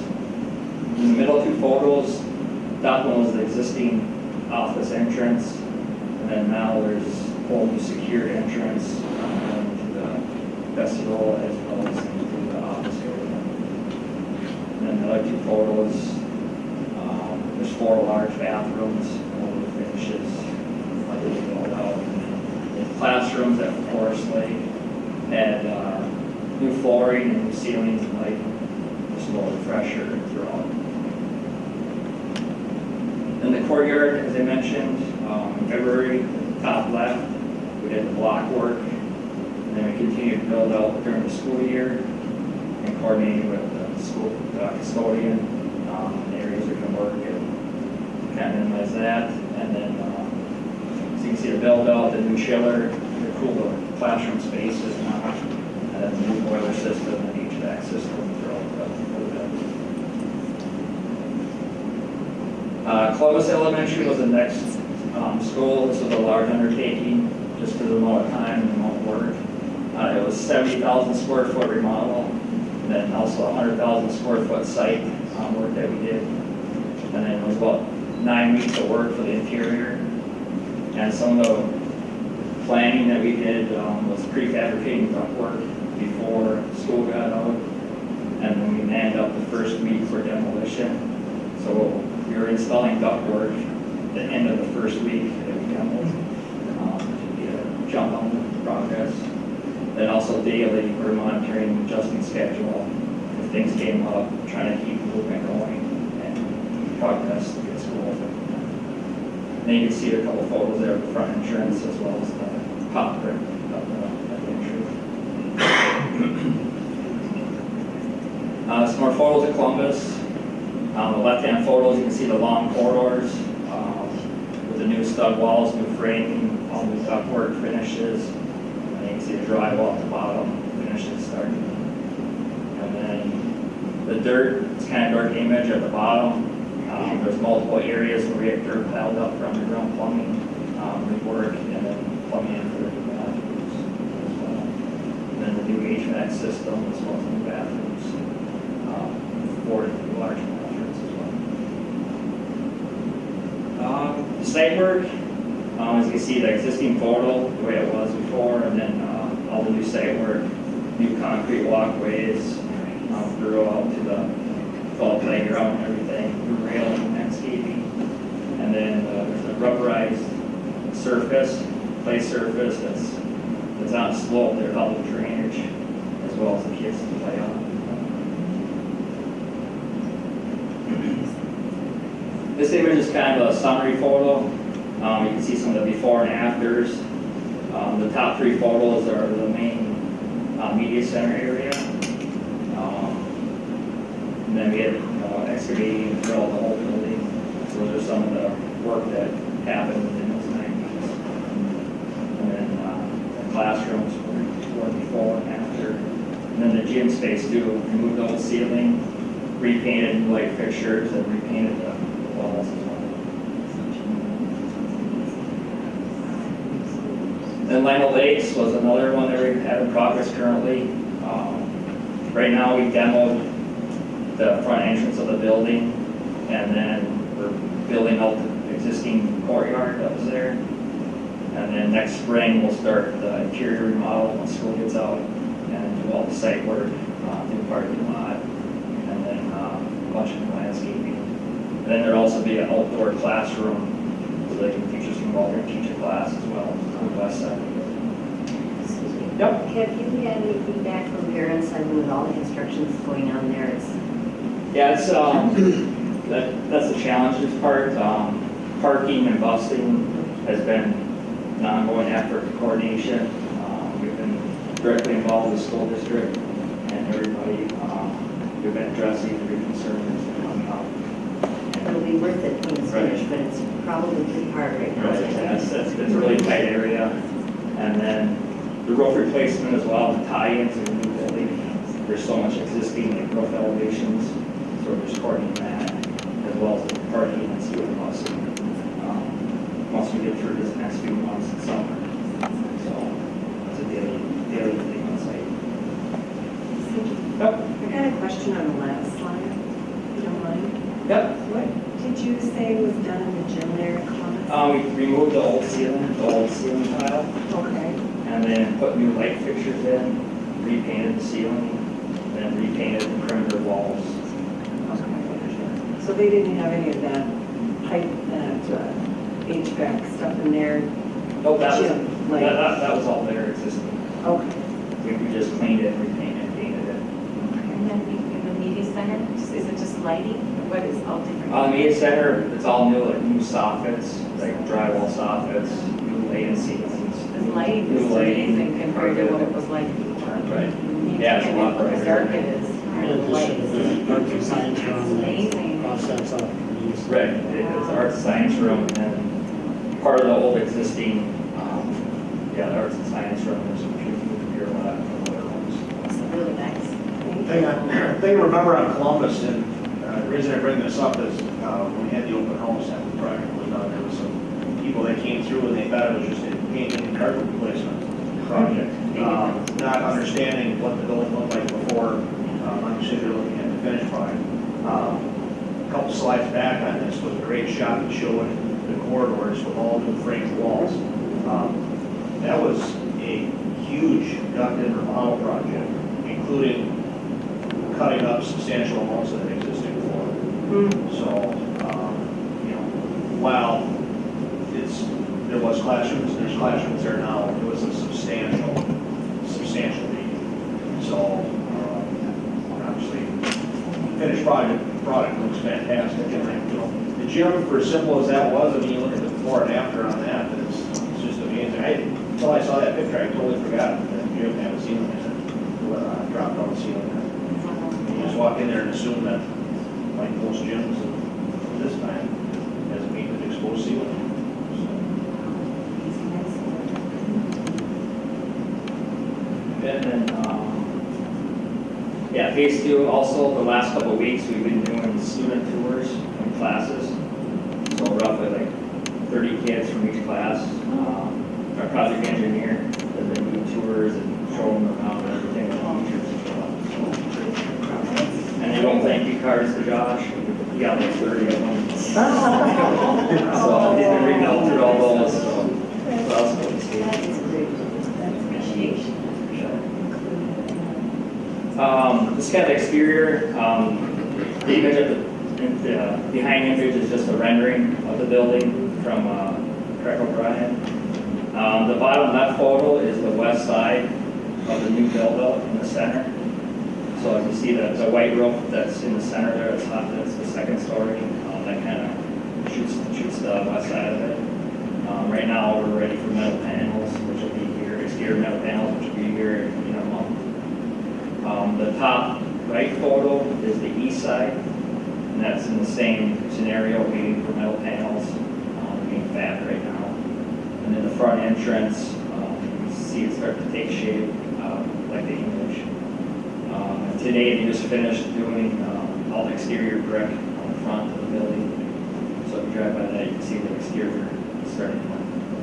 Speaker 13: In the middle two photos, that one was the existing office entrance, and then now there's a whole new secured entrance into the vestibule as well as into the office area. And then the other two photos, there's 4 large bathrooms, all the finishes like they built out. And then classrooms at Forest Lake had new flooring and new ceilings and lighting, just a little refresher throughout. In the courtyard, as I mentioned, in February, top left, we did the block work, and then we continued to build out during the school year and coordinating with the school custodian, the areas we can work and kind of minimize that. And then, so you can see the build out, the new chiller, the cool classroom spaces now, and then the new boiler system and HVAC system throughout the building. Columbus Elementary was the next school. This was a large undertaking, just for the amount of time and the amount of work. It was 70,000 square foot remodel, and then also 100,000 square foot site work that we did. And then it was about 9 weeks of work for the interior. And some of the planning that we did was prefabricating ductwork before school got out. And then we manned up the first week for demolition. So we were installing ductwork at the end of the first week that we demoed to get a jump on the progress. Then also daily, we're monitoring, adjusting schedule. If things came up, trying to keep movement going and progress to get school open. Then you can see a couple photos there of the front entrance as well as the top brick of the entry. Some more photos of Columbus. On the left-hand photos, you can see the long corridors with the new stud walls, new framing, all new ductwork finishes. And you can see the drywall at the bottom, finishes starting. And then the dirt, it's kind of dark image at the bottom. There's multiple areas where we have dirt piled up for underground plumbing work, and then plumbing for the new bathrooms as well. And then the new HVAC system as well as the new bathrooms for the large bathrooms as well. The site work, as you can see, the existing photo, the way it was before, and then all the new site work, new concrete walkways, through out to the fall playground and everything, new railing and landscaping. And then there's a rubberized surface, play surface that's on a slope there, help with drainage, as well as the kids to play on. This image is kind of a summary photo. You can see some of the before and afters. The top 3 photos are the main media center area. And then we had excavating throughout the whole building. So those are some of the work that happened within those 9 weeks. And then the classrooms were before and after. And then the gym space too, removed the whole ceiling, repainted new light fixtures, and repainted the walls as well. Then Lima Lakes was another one that we have in progress currently. Right now we demoed the front entrance of the building, and then we're building out the existing courtyard that was there. And then next spring, we'll start the interior remodel once school gets out and do all the site work, new parking lot, and then a bunch of landscaping. And then there'll also be an outdoor classroom so that teachers can go out there and teach a class as well on the west side. Yep.
Speaker 9: Have you had any feedback from parents? I mean, with all the constructions going on there, it's
Speaker 13: Yeah, it's, that's the challenging part. Parking and busing has been an ongoing effort to coordination. We've been directly involved with the school district and everybody. We've been addressing every concern that's been coming up.
Speaker 9: it'll be worth it when it's
Speaker 13: Right.
Speaker 9: finished, but it's probably pretty hard right now.
Speaker 13: It's a really tight area. And then the roof replacement as well, the tie-ins in the new building. There's so much existing like roof elevations, so we're just coordinating that, as well as the parking and ceiling busing. Once we get through this next few months in summer. So it's a daily thing on site. Yep.
Speaker 10: I got a question on the last slide, if you don't mind.
Speaker 13: Yep.
Speaker 10: What did you say was done in the gym there, Columbus?
Speaker 13: We removed the old ceiling tile,
Speaker 10: Okay.
Speaker 13: and then put new light fixtures in, repainted the ceiling, then repainted the perimeter walls.
Speaker 10: So they didn't have any of that pipe, that HVAC stuff in there?
Speaker 13: Oh, that
Speaker 10: Gym,
Speaker 13: was all there existing.
Speaker 10: Okay.
Speaker 13: We just cleaned it, repainted, painted it.
Speaker 11: And then in the media center, is it just lighting? What is all different?
Speaker 13: The media center, it's all new, like new soffits, like drywall soffits, new laid ceilings.
Speaker 11: The lighting
Speaker 13: New
Speaker 11: is
Speaker 13: lighting.
Speaker 11: amazing compared to what it was like before.
Speaker 13: Right.
Speaker 11: You
Speaker 13: Yeah, it's a
Speaker 11: can't
Speaker 13: lot
Speaker 11: look how
Speaker 13: brighter.
Speaker 11: dark it is.
Speaker 1: In addition to the arts and science room,
Speaker 11: Amazing.
Speaker 1: offsets up.
Speaker 13: Right, it's the arts and science room, and part of the old existing, the arts and science room, there's a few computer lab and other rooms.
Speaker 11: It's really nice.
Speaker 14: Thing to remember on Columbus, and the reason I bring this up is when we had the open house after the project was done, there was some people that came through and they thought it was just a paint and carpet replacement project. Not understanding what the building looked like before, obviously they're looking at the finished product. A couple slides back on this was a great shot that showed the corridors with all new framed walls. That was a huge gut-in remodel project, including cutting up substantial amounts of the existing floor. So, while there was classrooms, there's classrooms there now, it was a substantial redo. So, obviously, finished product looks fantastic. And, the gym, for as simple as that was, I mean, you look at the before and after on that, it's just amazing. Until I saw that picture, I totally forgot that the gym had a ceiling in it, dropped on the ceiling. You just walk in there and assume that, like most gyms this time, has a painted exposed ceiling.
Speaker 13: And then, phase two, also, the last couple of weeks, we've been doing student tours and classes. So roughly like 30 kids from each class. Our project engineer has been doing tours and showing them around and everything with teachers as well. And they don't thank you cards to Josh. He got like 30 of them. So he's been reading out through all those. So that's what we see.
Speaker 11: That's appreciation.
Speaker 13: This kind of exterior, the image of the behind image is just a rendering of the building from Craig O'Brien. The bottom left photo is the west side of the new build-out in the center. So as you see, the white roof that's in the center there, that's the second story. That kind of shoots the west side of it. Right now, we're ready for metal panels, which will be here, exterior metal panels, which will be here in a month. The top right photo is the east side, and that's in the same scenario, waiting for metal panels, being fabbed right now. And then the front entrance, you see it start to take shape, like the image. And today, they just finished doing all the exterior brick on the front of the building. So if you drive by that, you can see the exterior starting,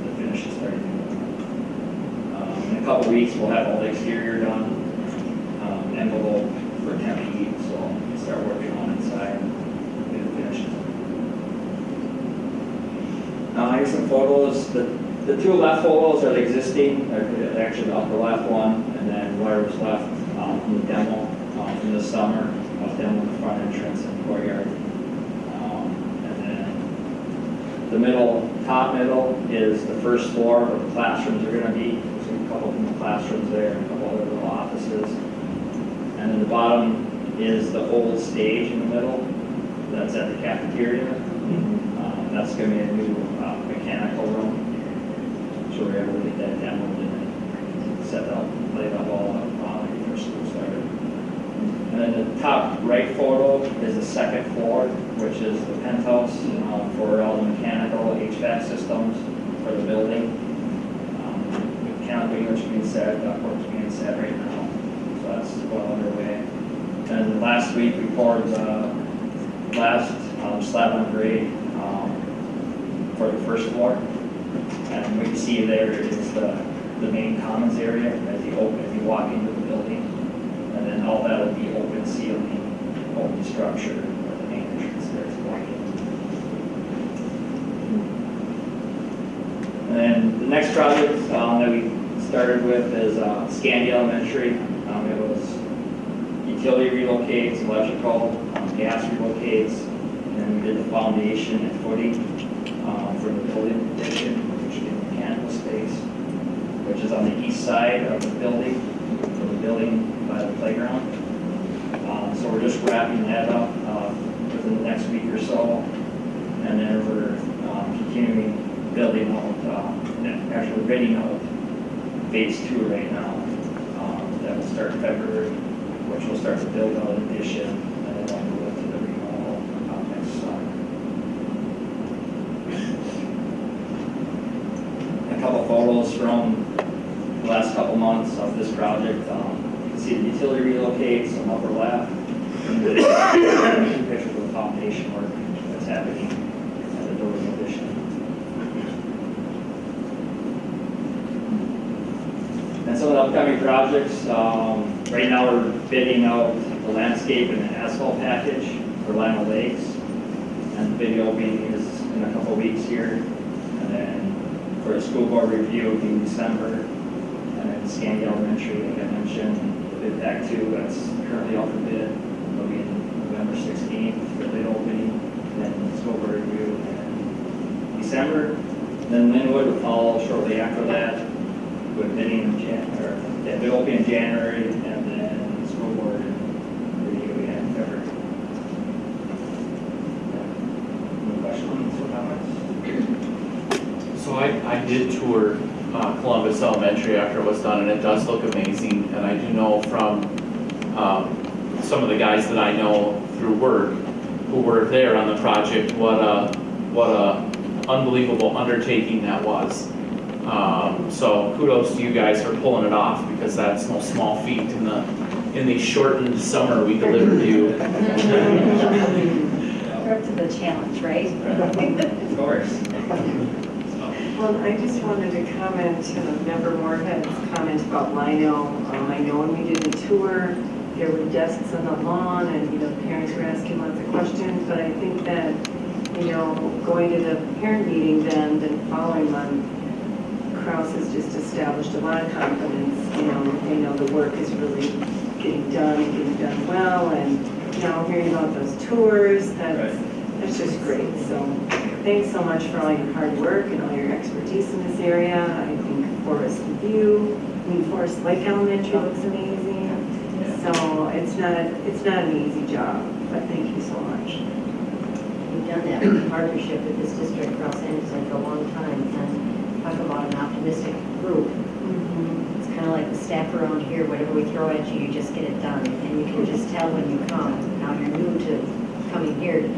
Speaker 13: the finish is starting. In a couple weeks, we'll have all the exterior done. Envelope for temp heat, so we'll start working on inside, get it finished. Here's some photos. The The two left photos are the existing, actually the upper left one, and then whatever was left from the demo from the summer, demo in the front entrance and courtyard. And then the top middle is the first floor where the classrooms are going to be. There's a couple of classrooms there, and a couple other little offices. And then the bottom is the old stage in the middle. That's at the cafeteria. That's going to be a new mechanical room. So we're able to get that demoed and set up, laid up all up before school started. And then the top right photo is the second floor, which is the penthouse for all the mechanical HVAC systems for the building. Mechanical units being set, ductwork's being set right now. So that's well underway. And last week we poured the last slab on grade for the first floor. And what you see there is the main commons area as you walk into the building. And then all that will be open ceiling, open structure, where the main entrance there is walking. And then the next project that we started with is Scandia Elementary. It was utility relocates, electrical, gas relocates, and then we did the foundation and footing for the building addition, which is the mechanical space, which is on the east side of the building, by the playground. So we're just wrapping that up within the next week or so, and then we're continuing building out, actually bidding out phase 2 right now. That will start in February, which will start to build out an addition, and then we'll go to the remodel next summer. A couple photos from the last couple months of this project. You can see the utility relocates on the upper left, and two pictures of the foundation work that's happening at the building addition. And some of the upcoming projects, right now we're bidding out the landscape and the asphalt package for Lima Lakes. And the bid opening is in a couple weeks here. And then for a school board review, it'll be in December. And then Scandia Elementary, like I mentioned, the bid pack 2, that's currently out for bid. It'll be in November 16th for bid opening. And then the school board review in December. And then Linwood will follow shortly after that, with bidding in January, bid opening in January, and then school board review in February. Any questions or comments?
Speaker 12: So I did tour Columbus Elementary after it was done, and it does look amazing. And I do know from some of the guys that I know through work who were there on the project what a unbelievable undertaking that was. So kudos to you guys for pulling it off, because that's no small feat in the shortened summer we delivered you.
Speaker 9: We're up to the challenge, right?
Speaker 13: Of course.
Speaker 10: Well, I just wanted to comment, Member Moorhead's comment about Lino. I know when we did the tour, there were desks on the lawn, and parents were asking lots of questions, but I think that, going to the parent meeting then, the following month, Kraus has just established a lot of confidence. They know the work is really getting done well, and hearing about those tours, that's just great. So thanks so much for all your hard work and all your expertise in this area. I think Forest Lake Elementary looks amazing. So it's not an easy job, but thank you so much.
Speaker 9: We've done that in partnership with this district, Los Angeles, for a long time, and talk about an optimistic group. It's kind of like the staff around here, whatever we throw at you, you just get it done. And you can just tell when you come. Now you're new to coming here to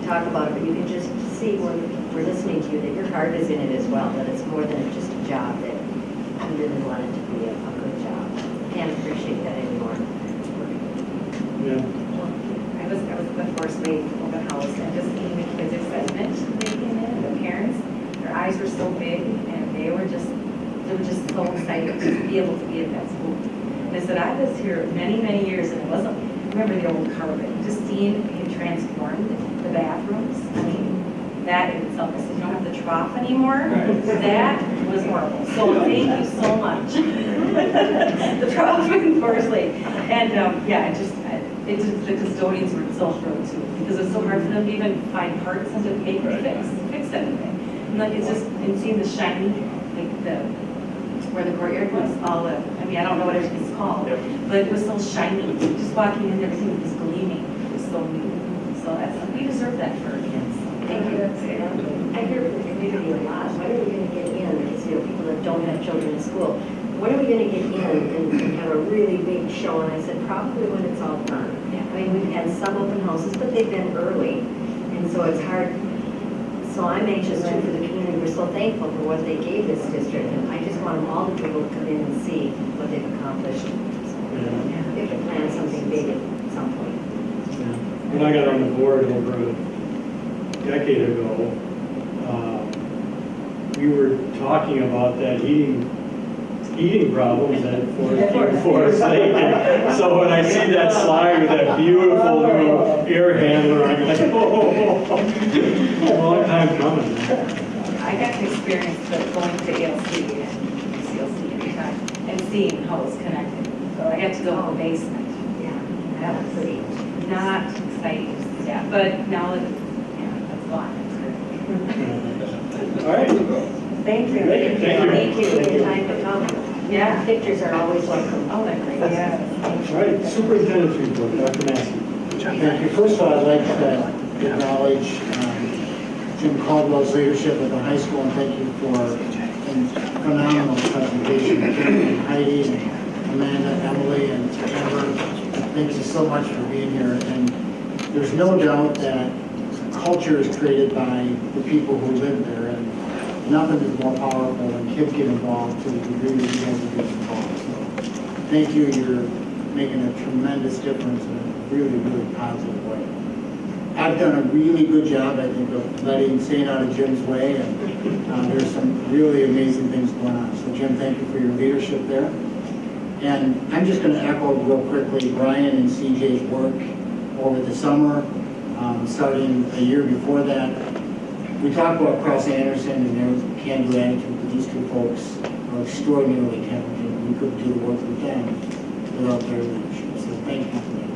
Speaker 9: talk about it, but you can just see when we're listening to you that your heart is in it as well, that it's more than just a job, that you really want it to be a good job. Can't appreciate that anymore.
Speaker 1: Yeah.
Speaker 11: I was at the Forest Lake open house, and just seeing the kids' excitement they came in, the parents, their eyes were so big, and they were just so excited to be able to be at that school. And I said, I was here many, many years, and it wasn't, remember the old carpet, just seeing it transformed, the bathrooms, I mean, that in itself, I said, you don't have the trough anymore. That It was horrible. So thank you so much. The trouble with Forest Lake. And yeah, it just, the custodians were so thrilled too, because it's so hard for them to even find parts and to make them fix anything. And like, it's just, and seeing the shiny, like where the courtyard was, all the, I mean, I don't know what it's called, but it was so shiny. Just walking in, everything was gleaming. It was so new. So that's, we deserve that for our kids.
Speaker 9: Thank you. I hear from the community a lot, when are we going to get in, because, you know, people that don't have children in school, when are we going to get in and have a really big show? And I said, probably when it's all done. I mean, we've had some open houses, but they've been early, and so it's hard. So I'm anxious too for the community. We're so thankful for what they gave this district, and I just want them all to be able to come in and see what they've accomplished. So, we have to plan something big at some point.
Speaker 1: When I got on the board over a decade ago, we were talking about that eating problems at Forest Lake. And so when I see that slide with that beautiful new air handler, I'm like, oh, long time coming.
Speaker 11: I got to experience going to ALC and CLC every time and seeing how it's connected. So I got to go in the basement.
Speaker 9: Yeah, that was pretty.
Speaker 11: Not exciting to see that, but now that that's gone, it's great.
Speaker 1: All right.
Speaker 10: Thank you.
Speaker 1: Great. Thank you.
Speaker 9: Thank you. Time to come.
Speaker 11: Yeah.
Speaker 9: Pictures are always welcome.
Speaker 11: Oh, they're great.
Speaker 10: Yeah.
Speaker 1: All right, superintendent's report, Dr. Massey.
Speaker 15: Thank you. First of all, I'd like to acknowledge Jim Caldwell's leadership at the high school, and thank you for a phenomenal presentation. Heidi, and Amanda, Emily, and Amber, thank you so much for being here. And there's no doubt that culture is created by the people who live there, and nothing is more powerful when kids get involved to the degree that you guys are getting involved. So thank you. You're making a tremendous difference in a really, really positive way. I've done a really good job, I think, of staying out of Jim's way, and there's some really amazing things going on. So Jim, thank you for your leadership there. And I'm just going to echo real quickly Brian and CJ's work over the summer, starting a year before that. We talked about Cross Anderson and their can-do attitude, but these two folks are extraordinarily talented. We couldn't do the work we've done without their leadership. So thank you for that.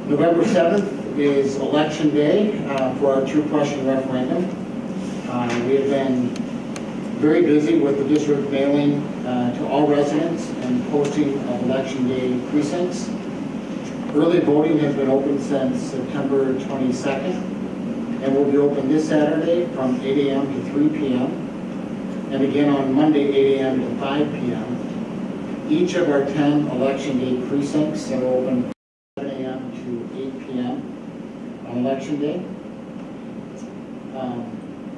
Speaker 15: November 7th is Election Day for our two-question referendum. We have been very busy with the district mailing to all residents and posting of Election Day precincts. Early voting has been open since September 22nd and will be open this Saturday from 8 a.m. to 3 p.m. and again on Monday 8 a.m. to 5 p.m. Each of our 10 Election Day precincts are open from 7 a.m. to 8 p.m. on Election Day.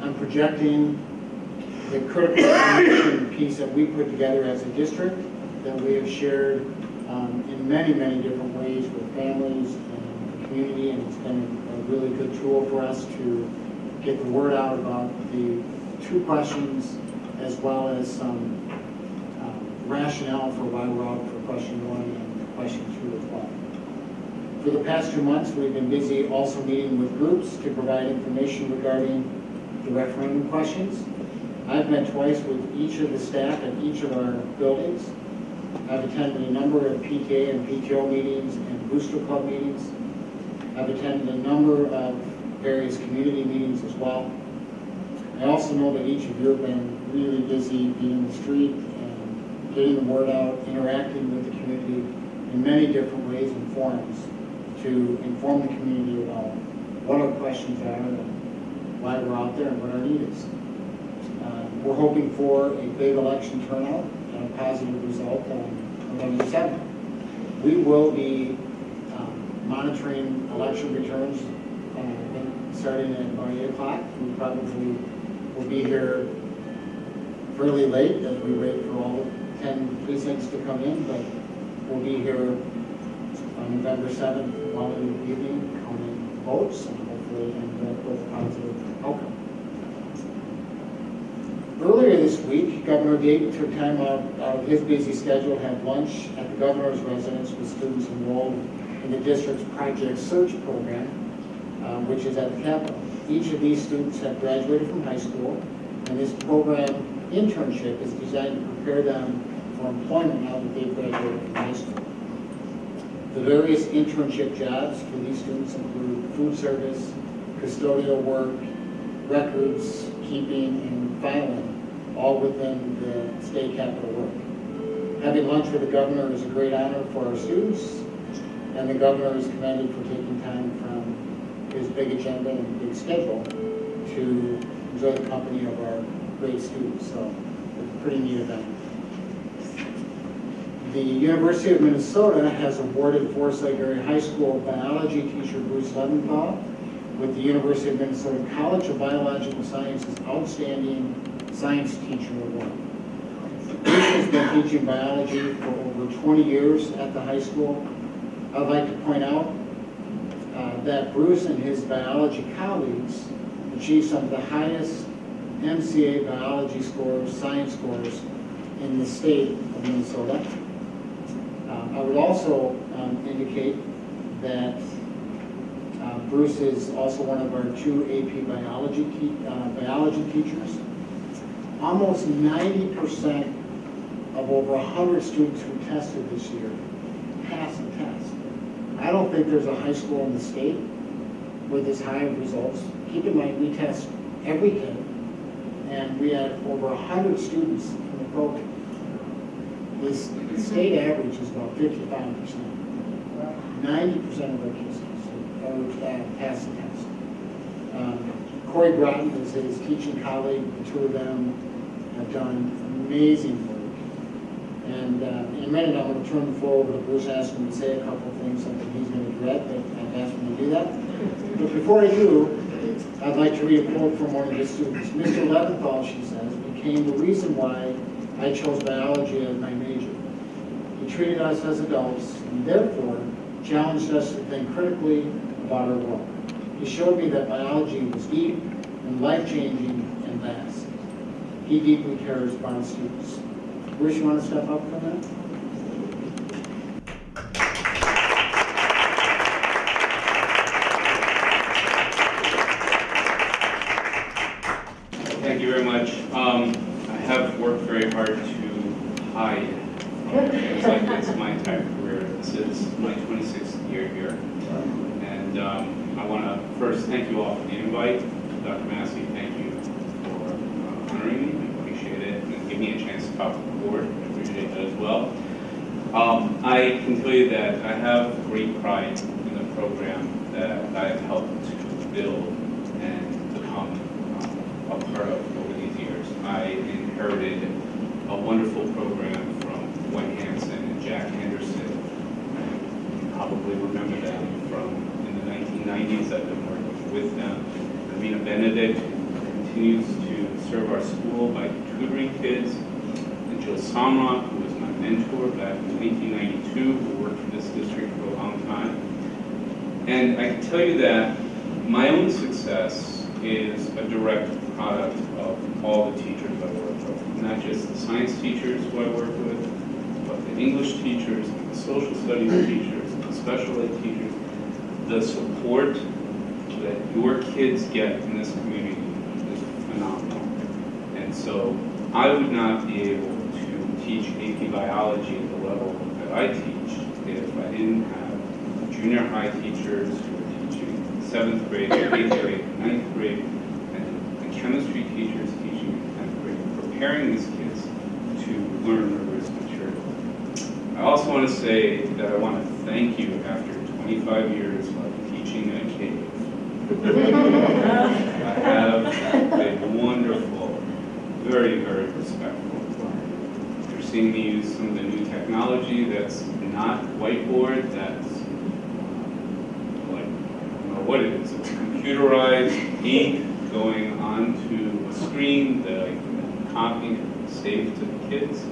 Speaker 15: I'm projecting the critical information piece that we put together as a district that we have shared in many, many different ways with families and the community, and it's been a really good tool for us to get the word out about the two questions as well as some rationale for why we're out for question 1 and question 2 as well. For the past 2 months, we've been busy also meeting with groups to provide information regarding the referendum questions. I've met twice with each of the staff at each of our buildings. I've attended a number of PTA and PTO meetings and booster club meetings. I've attended a number of various community meetings as well. I also know that each of you have been really busy being in the street and getting the word out, interacting with the community in many different ways and forums to inform the community about what our questions are and why we're out there and what our need is. We're hoping for a big election turnout and a positive result on November 7th. We will be monitoring election returns starting at about 8 o'clock. We probably will be here fairly late as we wait for all 10 precincts to come in, but we'll be here on November 7th, all in the evening, counting votes and hopefully end up with a positive outcome. Earlier this week, Governor Dayton took time out of his busy schedule to have lunch at the governor's residence with students enrolled in the district's Project Search program, which is at the Capitol. Each of these students have graduated from high school, and this program internship is designed to prepare them for employment now that they've graduated from high school. The various internship jobs for these students include food service, custodial work, records keeping, and filing, all within the state capital work. Having lunch with the governor is a great honor for our students, and the governor is commended for taking time from his big agenda and big schedule to enjoy the company of our great students. So it's a pretty neat event. The University of Minnesota has awarded Forest Lake Area High School biology teacher Bruce Leventhal with the University of Minnesota College of Biological Sciences Outstanding Science Teacher Award. Bruce has been teaching biology for over 20 years at the high school. I'd like to point out that Bruce and his biology colleagues achieved some of the highest MCA biology scores, science scores in the state of Minnesota. I would also indicate that Bruce is also one of our 2 AP biology teachers. Almost 90% of over 100 students who tested this year passed the test. I don't think there's a high school in the state with this high of results. Keep in mind, we test every kid, and we had over 100 students in the program. This state average is about 55%. 90% of our kids pass the test. Corey Broughton is his teaching colleague. The 2 of them have done amazing work. And in a minute, I'm going to turn the floor over to Bruce, ask him to say a couple of things, something he's going to direct, but I've asked him to do that. But before I do, I'd like to read a quote from one of his students. Mr. Leventhal, she says, became the reason why I chose biology as my major. He treated us as adults and therefore challenged us to think critically about our work. He showed me that biology was deep and life-changing and vast. He deeply cares about his students. Bruce, you want to step up for that?
Speaker 16: Thank you very much. I have worked very hard to hide from things like this my entire career. This is my 26th year here. And I want to first thank you all for the invite. Dr. Massey, thank you for honoring me. I appreciate it. And giving me a chance to talk to the board. I appreciate that as well. I can tell you that I have great pride in the program that I have helped to build and become a part of over these years. I inherited a wonderful program from Gwen Hansen and Jack Henderson. You probably remember them from in the 1990s. I've been working with them. Ravina Benedict continues to serve our school by tutoring kids. And Jill Samrock, who was my mentor back in 1992, who worked for this district for a long time. And I can tell you that my own success is a direct product of all the teachers I work with, not just the science teachers who I work with, but the English teachers, the social studies teachers, the special ed teachers. The support that your kids get in this community is phenomenal. And so I would not be able to teach AP biology at the level that I teach if I didn't have junior high teachers who are teaching 7th grade, 8th grade, 9th grade, and chemistry teachers teaching in 10th grade, preparing these kids to learn rigorous material. I also want to say that I want to thank you after 25 years of teaching in a cave. I have a wonderful, very, very respectful environment. You're seeing me use some of the new technology that's not whiteboard, that's like, I don't know what it is. It's computerized ink going onto a screen that I can copy and save to the kids.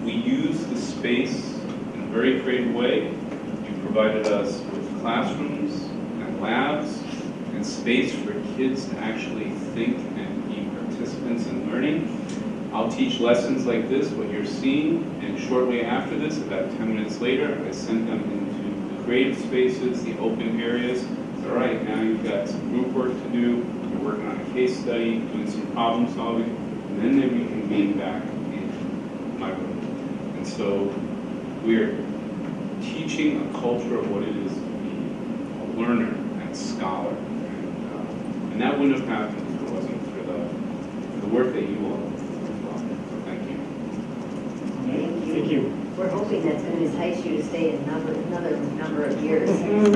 Speaker 16: We use the space in a very creative way. You provided us with classrooms and labs and space for kids to actually think and be participants in learning. I'll teach lessons like this, what you're seeing, and shortly after this, about 10 minutes later, I sent them into the creative spaces, the open areas, all right, now you've got some group work to do, you're working on a case study, doing some problem solving, and then they reconvene back in my room. And so we're teaching a culture of what it is to be a learner and scholar. And that wouldn't have happened if it wasn't for the work that you all do as well. So thank you.
Speaker 1: Thank you.
Speaker 9: We're hoping that's going to entice you to stay another number of years.
Speaker 16: Thank you.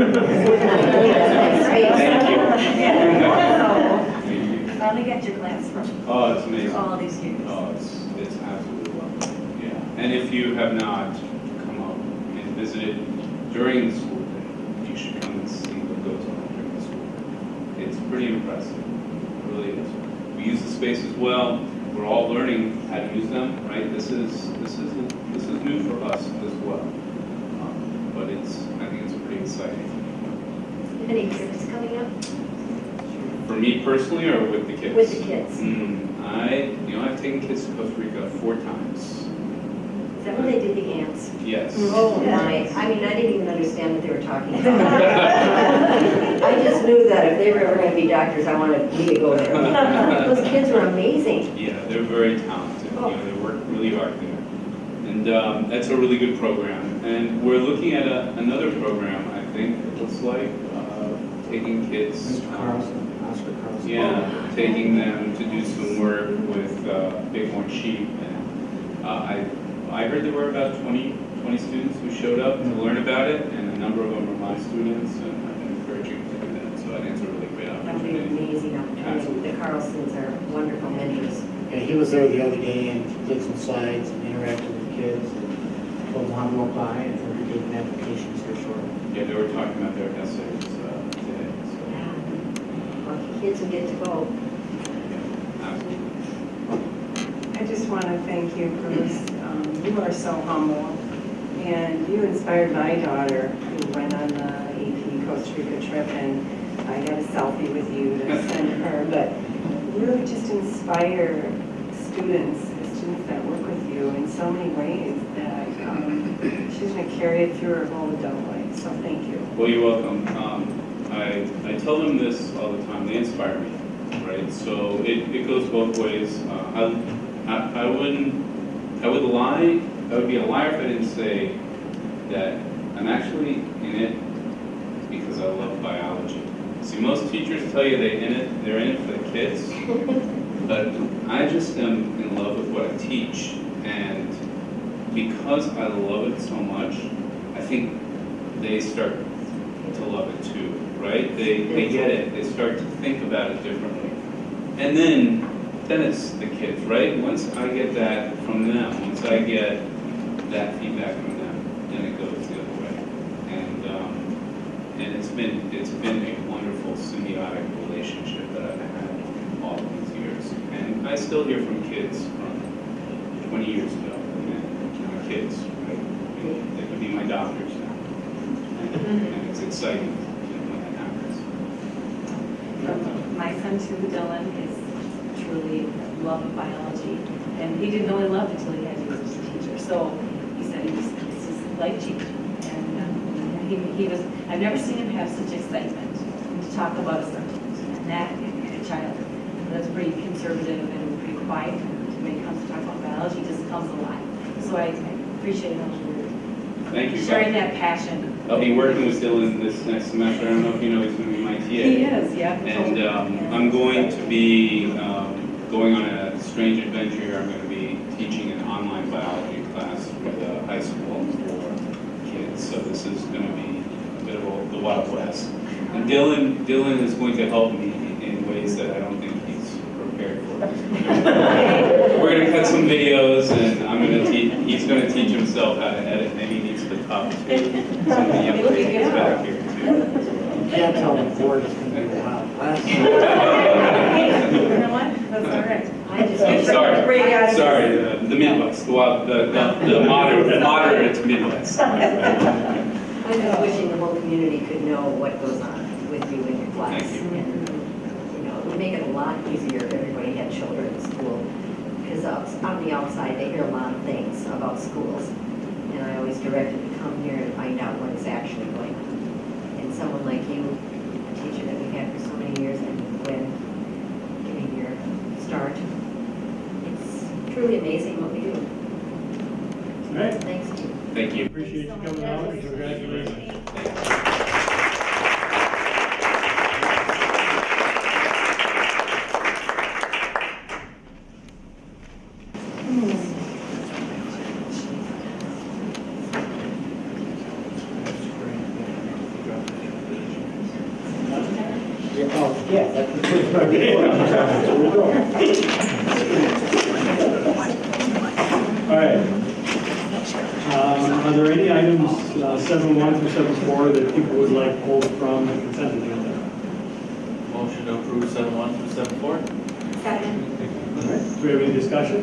Speaker 11: Finally got your classroom.
Speaker 16: Oh, it's amazing.
Speaker 11: All these years.
Speaker 16: Oh, it's absolutely wonderful. Yeah. And if you have not come up and visited during the school day, you should come and see what goes on during the school day. It's pretty impressive. It really is. We use the spaces well. We're all learning how to use them, right? This is new for us as well. But I think it's pretty exciting.
Speaker 9: Any trips coming up?
Speaker 16: For me personally, or with the kids?
Speaker 9: With the kids.
Speaker 16: I've taken kids to Costa Rica 4 times.
Speaker 9: Is that when they did the ants?
Speaker 16: Yes.
Speaker 9: Oh, my. I mean, I didn't even understand what they were talking about. I just knew that if they were ever going to be doctors, I wanted me to go there. Those kids were amazing.
Speaker 16: Yeah, they're very talented. They work really hard there. And that's a really good program. And we're looking at another program, I think, it looks like, taking kids.
Speaker 15: Mr. Carlson, Oscar Carlson.
Speaker 16: Yeah, taking them to do some work with bighorn sheep. And I heard there were about 20 students who showed up to learn about it, and a number of them are my students, and I'm encouraging them to do that. So I think it's a really great
Speaker 9: That would be an
Speaker 16: opportunity.
Speaker 9: amazing opportunity. The Carlsons are wonderful mentors.
Speaker 15: Yeah, he was there the other day and did some slides and interacted with kids and told them how to apply and for taking applications here shortly.
Speaker 16: Yeah, they were talking about their essays today. So,
Speaker 9: Lucky kids who get to go.
Speaker 16: absolutely.
Speaker 10: I just want to thank you for this. You are so humble, and you inspired my daughter who went on the AP Costa Rica trip, and I got a selfie with you to send her, but really just inspire students, the students that work with you in so many ways that she's going to carry it through her whole adult life, so thank you.
Speaker 16: Well, you're welcome. I tell them this all the time. They inspire me, right? So it goes both ways. I would lie. I would be a liar if I didn't say that I'm actually in it because I love biology. See, most teachers tell you they're in it for the kids, but I just am in love with what I teach, and because I love it so much, I think they start to love it too, right? They get it. They start to think about it differently, and then it's the kids, right? Once I get that from them, once I get that feedback from them, then it goes the other way. And it's been a wonderful symbiotic relationship that I've had all of these years. And I still hear from kids from 20 years ago, and my kids, right? They could be my doctors now. And it's exciting when that happens.
Speaker 11: My son too, Dylan, is truly love of biology, and he didn't know he loved it until he had you as a teacher. So he said it's his life changing, and he was. I've never seen him have such excitement to talk about a subject, and that in a child that's pretty conservative and pretty quiet. And when it comes to talk about biology, just comes alive. So I appreciate how you're
Speaker 16: Thank you.
Speaker 11: sharing that passion.
Speaker 16: I'll be working with Dylan this next semester. I don't know if you know he's going to be my TA.
Speaker 11: He is, yeah.
Speaker 16: And I'm going to be going on a strange adventure. I'm going to be teaching an online biology class with a high school for kids. So this is going to be a bit of the Wild West. And Dylan is going to help me in ways that I don't think he's prepared for. We're going to cut some videos, and he's going to teach himself how to edit. Maybe he needs to talk to some of the young kids back here too.
Speaker 15: You can't tell the board it's going to be a Wild West.
Speaker 11: You know what? That's all right.
Speaker 16: Sorry, the Midwest, the moderate Midwest.
Speaker 9: I'm just wishing the whole community could know what goes on with you in your class.
Speaker 16: Thank you.
Speaker 9: And, it would make it a lot easier if everybody had children in school. Because on the outside, they hear a lot of things about schools. And I always direct them to come here and find out what is actually going on. And someone like you teacher that we've had for so many years, and Gwen giving your start. It's truly amazing what we do.
Speaker 1: All right,
Speaker 9: Thanks to you.
Speaker 16: Thank you.
Speaker 1: appreciate you coming out, and congratulations.
Speaker 15: Yeah, that's the first part. Here we go.
Speaker 1: All right. Are there any items, 7.1 through 7.4, that people would like pulled from the consent agenda?
Speaker 12: Motion to approve 7.1 through 7.4?
Speaker 2: Second.
Speaker 1: All right, do we have any discussion?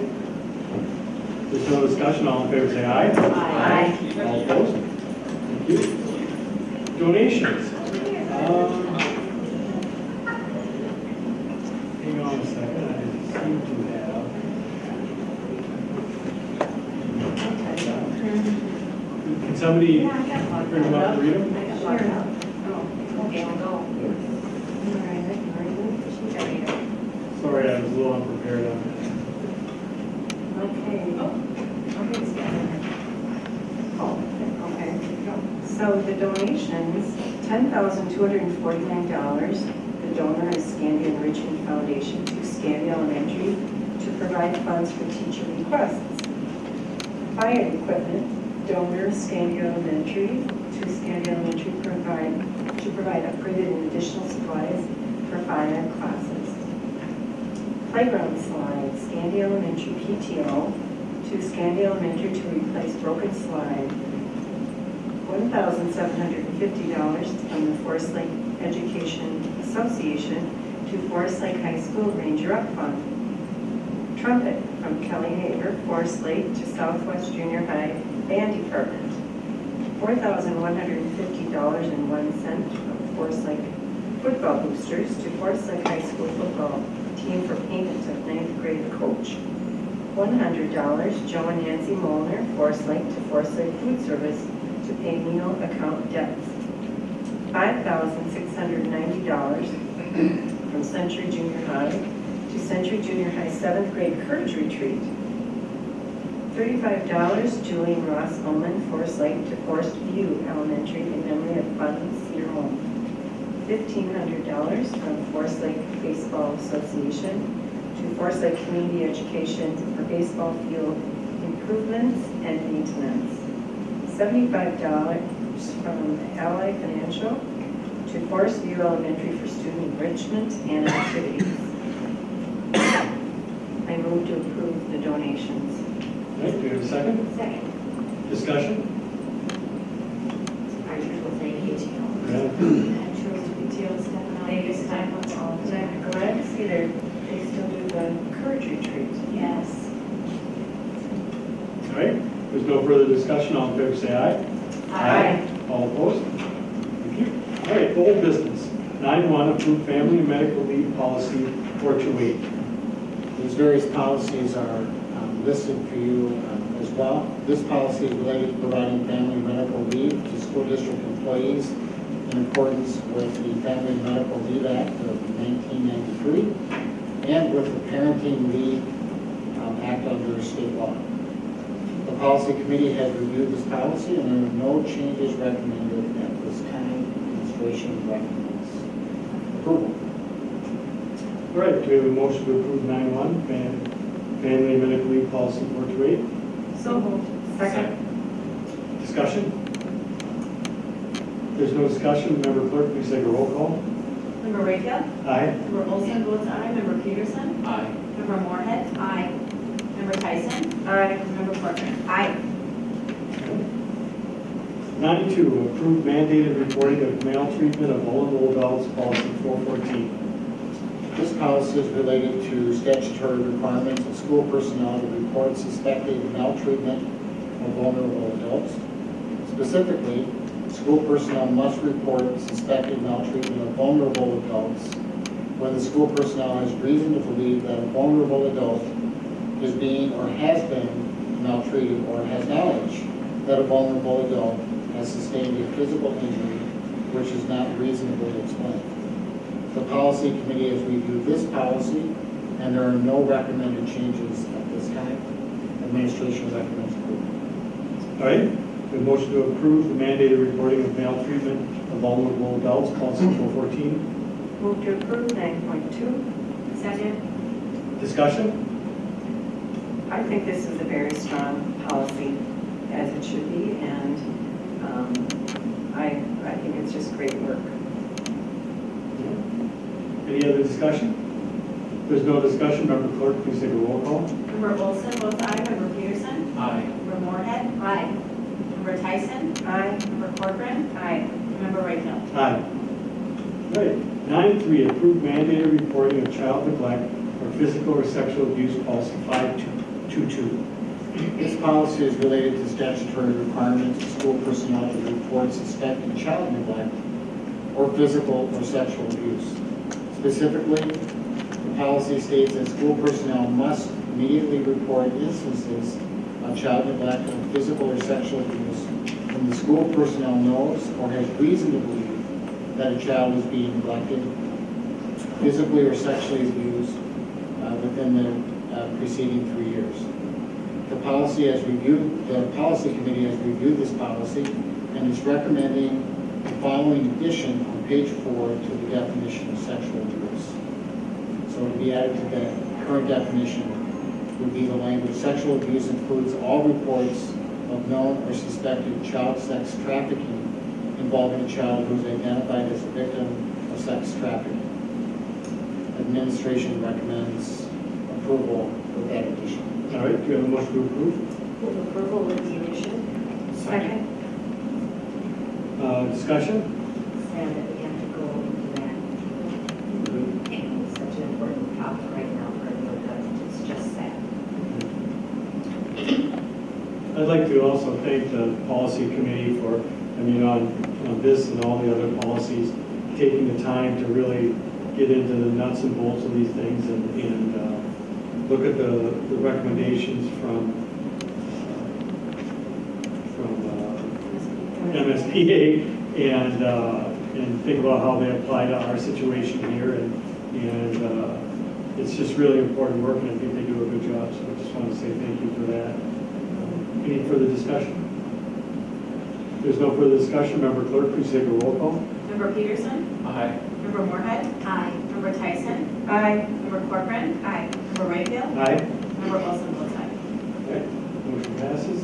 Speaker 1: If there's no discussion, all in favor say aye.
Speaker 2: Aye.
Speaker 1: All opposed? Thank you. Donations. Hang on a second, I seem to have. Can somebody bring them up and read them?
Speaker 2: Okay, I'll go.
Speaker 1: Sorry, I was a little unprepared on
Speaker 10: Okay. So the donations, $10,249. The donor is Scandia Enrichment Foundation to Scandia Elementary to provide funds for teacher requests. Fire equipment, donor Scandia Elementary to Scandia Elementary to provide upgraded and additional supplies for fire classes. Playground slide, Scandia Elementary PTO to Scandia Elementary to replace broken slide. $1,750 from the Forest Lake Education Association to Forest Lake High School Ranger Up Fund. Trumpet from Kelly Hager, Forest Lake to Southwest Junior High Band Department. $4,150.01 from Forest Lake Football Boosters to Forest Lake High School Football Team for payment of 9th grade coach. $100, Joe and Nancy Molnar, Forest Lake to Forest Lake Food Service to pay meal account debts. $5,690 from Century Junior High to Century Junior High 7th grade Courage Retreat. $35, Julian Ross Ullman, Forest Lake to Forest View Elementary in memory of Bunny Cedar Home. $1,500 from Forest Lake Baseball Association to Forest Lake Community Education for baseball field improvements and maintenance. $75 from Ally Financial to Forest View Elementary for student enrichment and activities. I move to approve the donations.
Speaker 1: All right, do we have a second?
Speaker 2: Second.
Speaker 1: Discussion?
Speaker 9: Our usual thank you to you.
Speaker 1: Yeah.
Speaker 2: They just time with all of them.
Speaker 10: I'm glad to see they still do the Courage Retreat.
Speaker 2: Yes.
Speaker 1: All right, there's no further discussion, all in favor say aye.
Speaker 2: Aye.
Speaker 1: All opposed? Thank you. All right, old business. 9.1, approved family and medical leave policy 428.
Speaker 15: These various policies are listed for you as well. This policy is related to providing family and medical leave to school district employees in accordance with the Family and Medical Leave Act of 1993 and with the Parenting Leave Act under state law. The policy committee has reviewed this policy and there are no changes recommended at this time. Administration recommends approval.
Speaker 1: All right, do we have a motion to approve 9.1, family and medical leave policy 428?
Speaker 2: So moved.
Speaker 1: Second. Discussion? There's no discussion. Member Clerk, please take a roll call.
Speaker 2: Member Rayfield?
Speaker 1: Aye.
Speaker 2: Member Olson votes aye. Member Peterson?
Speaker 12: Aye.
Speaker 2: Member Moorhead? Aye. Member Tyson?
Speaker 10: Aye.
Speaker 2: Member Porter? Aye.
Speaker 1: 9.2, approved mandated reporting of maltreatment of vulnerable adults policy 414.
Speaker 15: This policy is related to statutory requirements of school personnel to report suspected maltreatment of vulnerable adults. Specifically, school personnel must report suspected maltreatment of vulnerable adults when the school personnel has reason to believe that a vulnerable adult is being or has been maltreated or has knowledge that a vulnerable adult has sustained a physical injury which is not reasonably explained. The policy committee has reviewed this policy, and there are no recommended changes at this time. Administration recommends approval.
Speaker 1: All right, the motion to approve the mandated reporting of maltreatment of vulnerable adults, policy 414.
Speaker 10: Move to approve 9.2.
Speaker 2: Second.
Speaker 1: Discussion?
Speaker 10: I think this is a very strong policy, as it should be, and I think it's just great work.
Speaker 1: Any other discussion? If there's no discussion, member clerk, please take a roll call.
Speaker 2: Member Olson votes aye. Member Peterson?
Speaker 12: Aye.
Speaker 2: Member Moorhead?
Speaker 9: Aye.
Speaker 2: Member Tyson?
Speaker 10: Aye.
Speaker 2: Member Corcoran?
Speaker 11: Aye.
Speaker 2: Member Rayfield?
Speaker 1: Aye. Right. 9.3, approve mandated reporting of child neglect or physical or sexual abuse, policy 522.
Speaker 15: This policy is related to statutory requirements of school personnel to report suspected child neglect or physical or sexual abuse. Specifically, the policy states that school personnel must immediately report instances of child neglect or physical or sexual abuse when the school personnel knows or has reason to believe that a child is being neglected, physically or sexually abused within the preceding 3 years. The policy committee has reviewed this policy and is recommending the following addition on page 4 to the definition of sexual abuse. So to be added to the current definition would be the language, sexual abuse includes all reports of known or suspected child sex trafficking involving a child who is identified as a victim of sex trafficking. Administration recommends approval with that addition.
Speaker 1: All right, do you have a motion to approve?
Speaker 9: Move approval with the addition.
Speaker 11: Second.
Speaker 1: Discussion?
Speaker 9: Sad that we have to go into that. It's such an important topic right now for everyone. It's just sad.
Speaker 1: I'd like to also thank the policy committee for, on this and all the other policies, taking the time to really get into the nuts and bolts of these things and look at the recommendations from MSPA and think about how they apply to our situation here. And it's just really important work, and I think they do a good job. So I just want to say thank you for that. Any further discussion? If there's no further discussion, member clerk, please take a roll call.
Speaker 2: Member Peterson?
Speaker 12: Aye.
Speaker 2: Member Moorhead?
Speaker 9: Aye.
Speaker 2: Member Tyson?
Speaker 10: Aye.
Speaker 2: Member Corcoran? Aye. Member Rayfield?
Speaker 1: Aye.
Speaker 2: Member Olson votes aye.
Speaker 1: Okay, motion passes.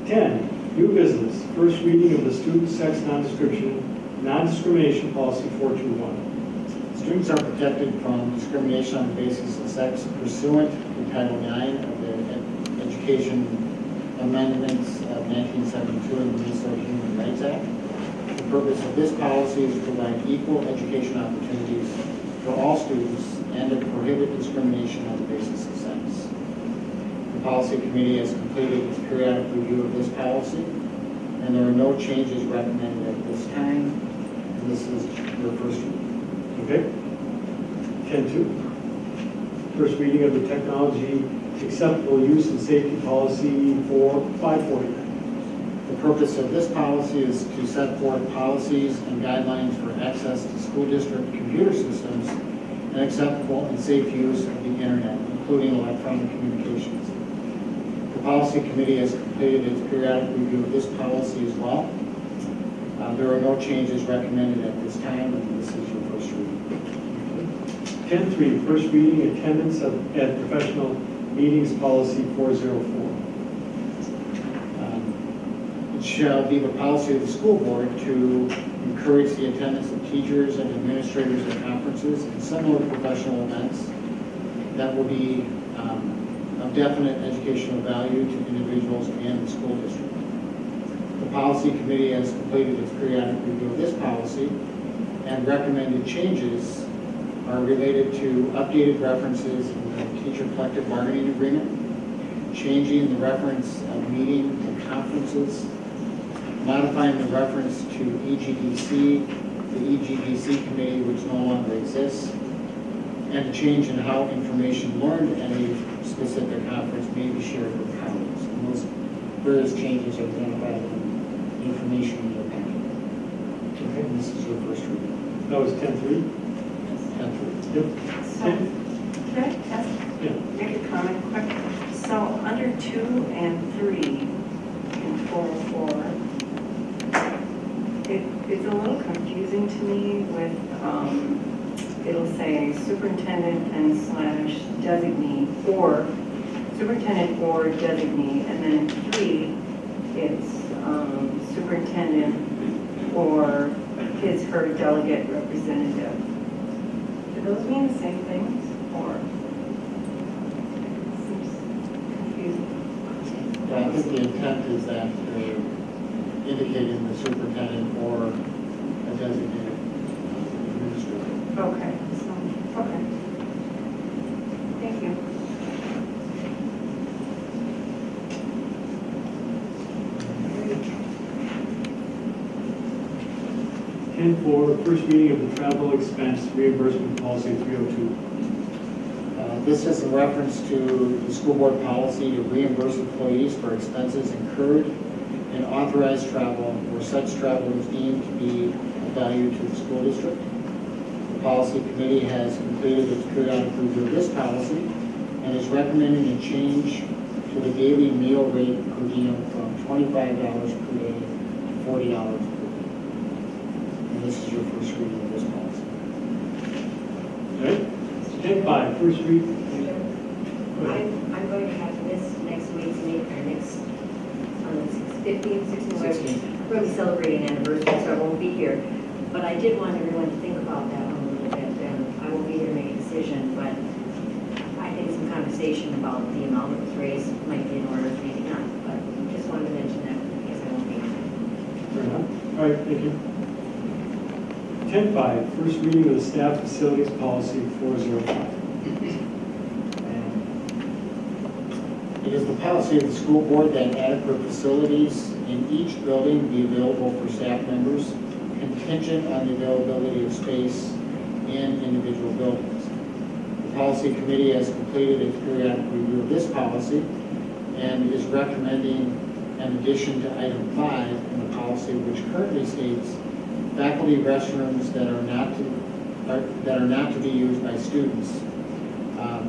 Speaker 1: 10, new business, first reading of the student sex non-discrimination policy 421.
Speaker 15: Students are protected from discrimination on the basis of sex pursuant to Title IX of the Education Amendments of 1972 and the Minnesota Human Rights Act. The purpose of this policy is to provide equal education opportunities for all students and to prohibit discrimination on the basis of sex. The policy committee has completed its periodic review of this policy, and there are no changes recommended at this time. And this is your first reading.
Speaker 1: Okay. 10.2, first reading of the technology acceptable use and safety policy for 549.
Speaker 15: The purpose of this policy is to set forth policies and guidelines for access to school district computer systems and acceptable and safe use of the internet, including electronic communications. The policy committee has completed its periodic review of this policy as well. There are no changes recommended at this time, and this is your first reading.
Speaker 1: 10.3, first reading attendance at professional meetings policy 404.
Speaker 15: It shall be the policy of the school board to encourage the attendance of teachers and administrators at conferences and similar professional events that will be of definite educational value to individuals and the school district. The policy committee has completed its periodic review of this policy, and recommended changes are related to updated references in the teacher collective bargaining agreement, changing the reference of meeting to conferences, modifying the reference to EGDC, the EGDC committee which no longer exists, and a change in how information learned at a specific conference may be shared with colleagues. And those various changes are identified in information in your packet. Okay, and this is your first reading.
Speaker 1: That was 10.3. Yep.
Speaker 10: So, can I ask, make a comment quick? So under 2 and 3 in 404, it's a little confusing to me with, it'll say superintendent and slash designee, or superintendent or designee, and then in 3, it's superintendent or his/her delegate representative. Do those mean the same things, or? It seems confusing.
Speaker 15: Yeah, I think the intent is that indicating the superintendent or a designated administrator.
Speaker 10: Okay, so, okay. Thank you.
Speaker 1: And for first reading of the travel expense reimbursement policy 302.
Speaker 15: This is in reference to the school board policy to reimburse employees for expenses incurred in authorized travel where such travel is deemed to be of value to the school district. The policy committee has completed its periodic review of this policy and is recommending a change to the daily meal rate per diem from $25 per day to $40 per day. And this is your first reading of this policy.
Speaker 1: Okay. 10.5, first read.
Speaker 9: I'm going to have this next week's meeting, or next, on the 15th, 16th, we're going to be celebrating anniversary, so I won't be here. But I did want everyone to think about that one a little bit, and I won't be here to make a decision, but I think some conversation about the amount that was raised might be in order, maybe not, but just wanted to mention that because I won't be here.
Speaker 1: Fair enough. All right, thank you. 10.5, first reading of the staff facilities policy 405.
Speaker 15: It is the policy of the school board that adequate facilities in each building be available for staff members, contingent on the availability of space in individual buildings. The policy committee has completed its periodic review of this policy and is recommending an addition to item 5 in the policy, which currently states faculty restrooms that are not to be used by students.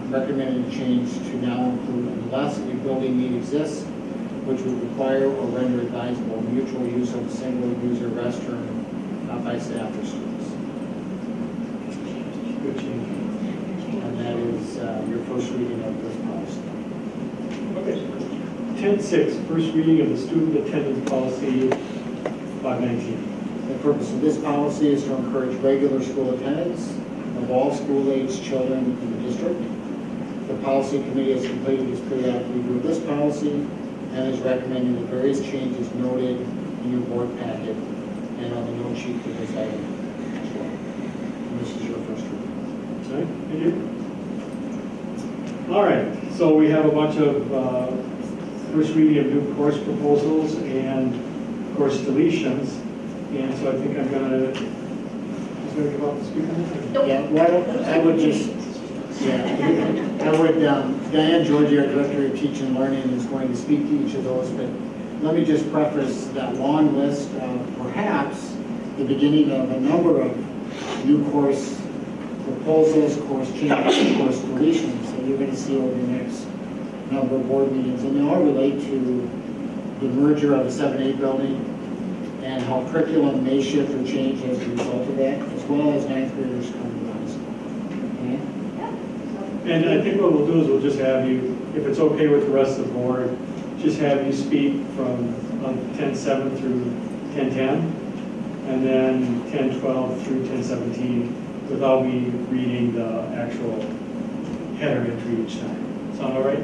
Speaker 15: Recommending a change to now include unless a building need exists, which would require or render advisable mutual use of a single-user restroom by staff or students.
Speaker 1: Good change.
Speaker 15: And that is your first reading of this policy.
Speaker 1: Okay. 10.6, first reading of the student attendance policy 519.
Speaker 15: The purpose of this policy is to encourage regular school attendance of all school-aged children in the district. The policy committee has completed its periodic review of this policy and is recommending the various changes noted in your board packet and on the note sheet for this item as well. And this is your first reading.
Speaker 1: All right, thank you. All right, so we have a bunch of first reading of new course proposals and course deletions. And so I think I'm gonna give up the speaker.
Speaker 15: Yeah, well, I would just, Diane Georgie, our Director of Teaching and Learning, is going to speak to each of those, but let me just preface that long list of perhaps the beginning of a number of new course proposals, course changes, course deletions that you're going to see over the next number of board meetings. And they all relate to the merger of the 7-8 building and how curriculum may shift or change as a result of that, as well as ninth graders coming to high school. Okay?
Speaker 1: And I think what we'll do is we'll just have you, if it's okay with the rest of the board, just have you speak from 10.7 through 10.10, and then 10.12 through 10.17, without me reading the actual header entry each time. Sound all right?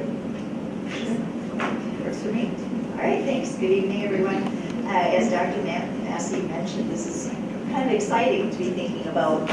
Speaker 17: Works for me. All right, thanks. Good evening, everyone. As Dr. Massey mentioned, this is kind of exciting to be thinking about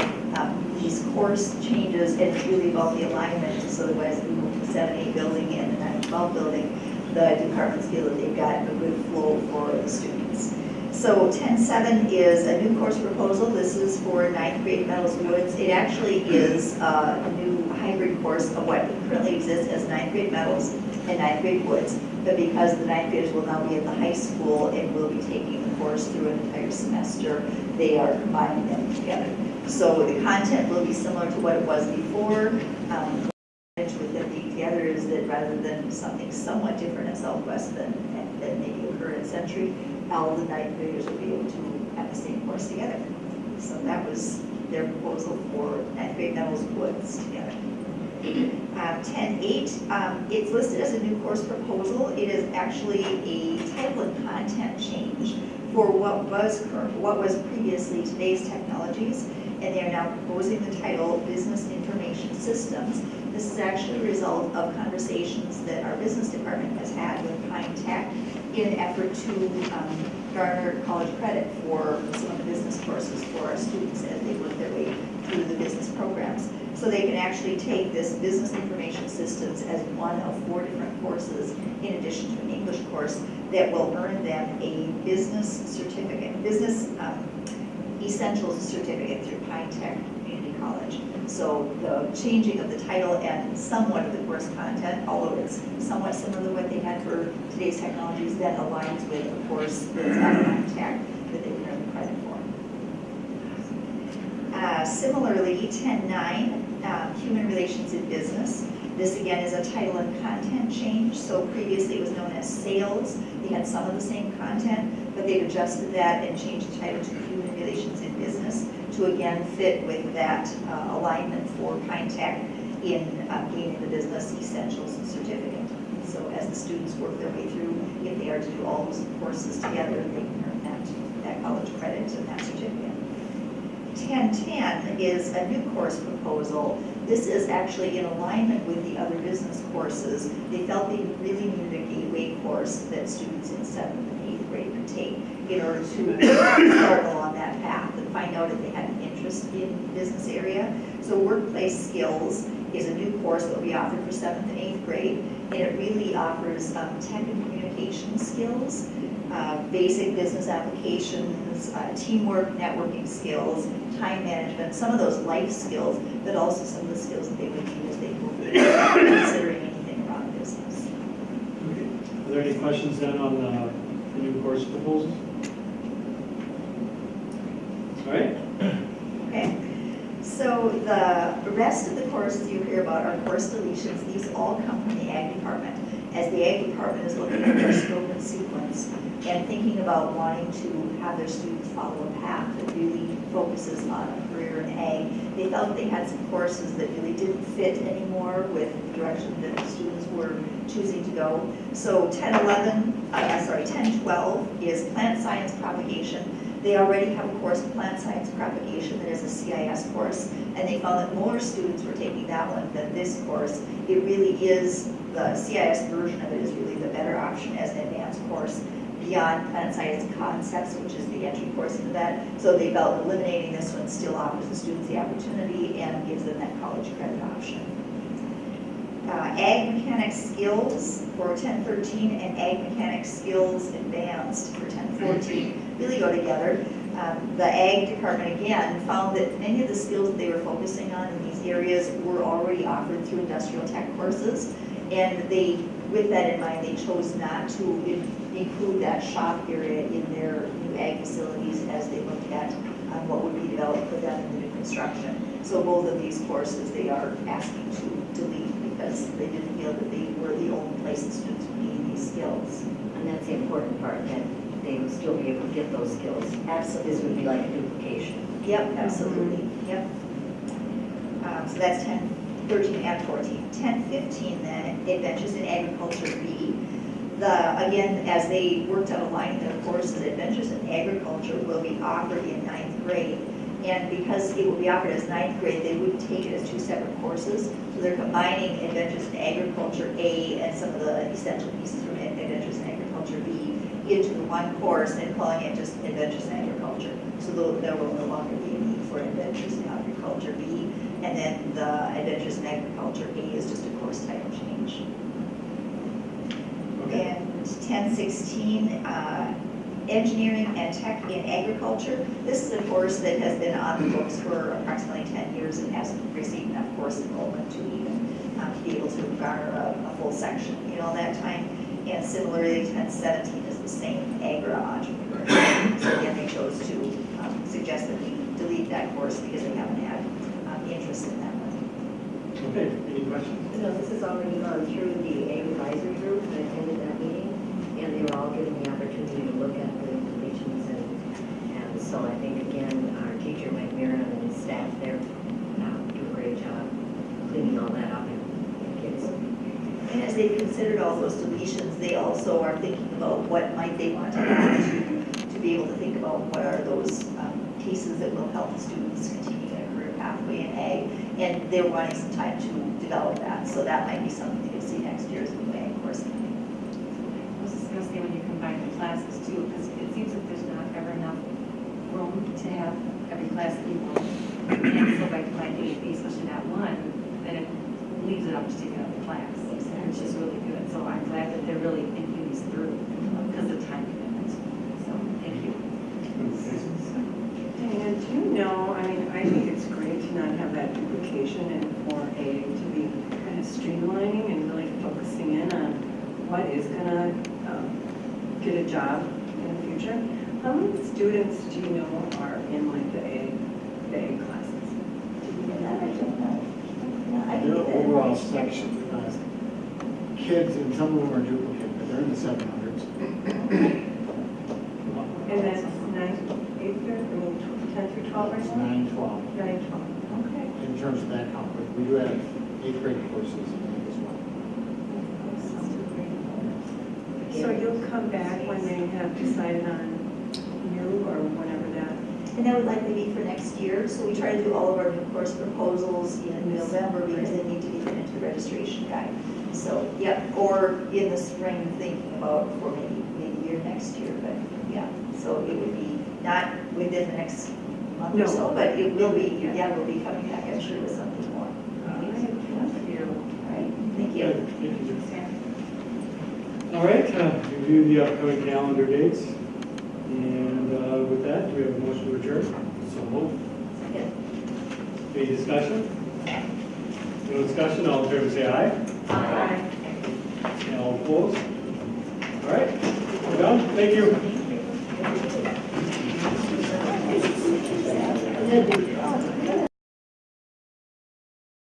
Speaker 17: these course changes, and it's really about the alignment, so that as we move to the 7-8 building and the 9-12 building, the departments feel that they've got a good flow for the students. So 10.7 is a new course proposal. This is for 9th grade Meadows Woods. It actually is a new hybrid course of what currently exists as ninth grade metals and ninth grade woods. But because the ninth graders will now be at the high school and will be taking the course through an entire semester, they are combining them together. So the content will be similar to what it was before. With them being together is that rather than something somewhat different at Southwest than maybe occurred at Century, all the ninth graders will be able to have the same course together. So that was their proposal for ninth grade metals woods together. 10.8, it's listed as a new course proposal. It is actually a title and content change for what was previously Today's Technologies, and they are now proposing the title Business Information Systems. This is actually a result of conversations that our business department has had with Pine Tech in an effort to garner college credit for some of the business courses for our students as they work their way through the business programs. So they can actually take this Business Information Systems as one of 4 different courses in addition to an English course that will earn them a business certificate, business essentials certificate through Pine Tech Community College. So the changing of the title and somewhat of the course content, although it's somewhat similar to what they had for Today's Technologies, then aligns with a course that's at Pine Tech that they can earn credit for. Similarly, 10.9, Human Relations in Business. This again is a title and content change. So previously it was known as Sales. They had some of the same content, but they've adjusted that and changed the title to Human Relations in Business to again fit with that alignment for Pine Tech in gaining the Business Essentials Certificate. So as the students work their way through, if they are to do all those courses together, they can earn that college credit and that certificate. 10.10 is a new course proposal. This is actually in alignment with the other business courses. They felt they really needed a gateway course that students in 7th and 8th grade could take in order to start along that path and find out if they had an interest in the business area. So Workplace Skills is a new course that will be offered for 7th and 8th grade, and it really offers tech and communication skills, basic business applications, teamwork, networking skills, time management, some of those life skills, but also some of the skills that they would need as they move forward, considering anything around business.
Speaker 1: Okay. Are there any questions then on the new course proposals? All right.
Speaker 17: Okay. So the rest of the courses you hear about are course deletions. These all come from the Ag Department. As the Ag Department is looking at their scope and sequence and thinking about wanting to have their students follow a path that really focuses on a career in Ag, they felt they had some courses that really didn't fit anymore with the direction that the students were choosing to go. So 10.12 is Plant Science Propagation. They already have a course in Plant Science Propagation that is a CIS course, and they found that more students were taking that one than this course. It really is, the CIS version of it is really the better option as an advanced course beyond Plant Science Concepts, which is the entry course into that. So they felt eliminating this one still offers the students the opportunity and gives them that college credit option. Ag Mechanics Skills for 10.13 and Ag Mechanics Skills Advanced for 10.14 really go together. The Ag Department, again, found that many of the skills that they were focusing on in these areas were already offered through industrial tech courses, and they, with that in mind, they chose not to include that shop area in their new Ag facilities as they looked at what would be developed for them in the new construction. So both of these courses they are asking to delete because they didn't feel that they were the only place that students would need these skills.
Speaker 9: And that's the important part, that they would still be able to get those skills.
Speaker 17: Absolutely.
Speaker 9: This would be like a duplication.
Speaker 17: Yep, absolutely. Yep. So that's 10.13 and 14. 10.15 then, Adventures in Agriculture B. Again, as they worked on aligning their courses, Adventures in Agriculture will be offered in 9th grade. And because it will be offered as 9th grade, they wouldn't take it as 2 separate courses. So they're combining Adventures in Agriculture A and some of the essential pieces from Adventures in Agriculture B into the one course and calling it just Adventures in Agriculture. So there will no longer be a need for Adventures in Agriculture B. And then the Adventures in Agriculture A is just a course title change. Okay. And 10.16, Engineering and Tech in Agriculture. This is a course that has been on the books for approximately 10 years and hasn't received enough course enrollment to even be able to garner a full section in all that time. And similarly, 1017 is the same, Agra Entrepreneur. So again, they chose to suggest that we delete that course because they haven't had interest in that one.
Speaker 1: Okay, any questions?
Speaker 9: No, this has already gone through the Ag Advisory Group, I attended that meeting, and they were all given the opportunity to look at the deletions, and so I think, again, our teacher, Mike Miron, and his staff there do a great job cleaning all that up and kids.
Speaker 17: And as they've considered all those deletions, they also are thinking about what might they want to add to be able to think about what are those pieces that will help the students continue their career pathway in ag. And they're wanting some time to develop that, so that might be something that you'll see next year as a new ag course.
Speaker 11: I was just gonna say, when you combine the classes too, because it seems like there's not ever enough room to have every class that you want. And so by combining AP, especially that one, then it leaves it up to take another class, which is really good. So I'm glad that they're really thinking these through because of time commitment. So, thank you.
Speaker 10: And do you know, I mean, I think it's great to not have that duplication and for A to be kind of streamlining and really focusing in on what is gonna get a job in the future. How many students do you know are in like the A classes?
Speaker 15: Their overall section, kids, and some of them are duplicate, but they're in the 700s.
Speaker 10: And that's 9th, 8th, I mean, 10 through 12 right
Speaker 15: It's
Speaker 10: now?
Speaker 15: 9, 12,
Speaker 10: 9, 12, okay.
Speaker 15: in terms of that count, but we do have 8th grade courses in there as well.
Speaker 10: So you'll come back when they have decided on new or whenever that?
Speaker 17: And that would likely be for next year, so we try to do all of our new course proposals in November because they need to be put into the registration guide. So, yeah, or in the spring, thinking about for maybe year next year, but yeah, so it would be not within the next month or so, but it will be, yeah, we'll be coming back, I'm sure, with something more. All right, thank you.
Speaker 1: Good, thank you. All right, review the upcoming calendar dates. And with that, do we have a motion to adjourn? So moved. Any discussion? No discussion, all in favor say aye.
Speaker 10: Aye.
Speaker 1: And all opposed? All right, we're done, thank you.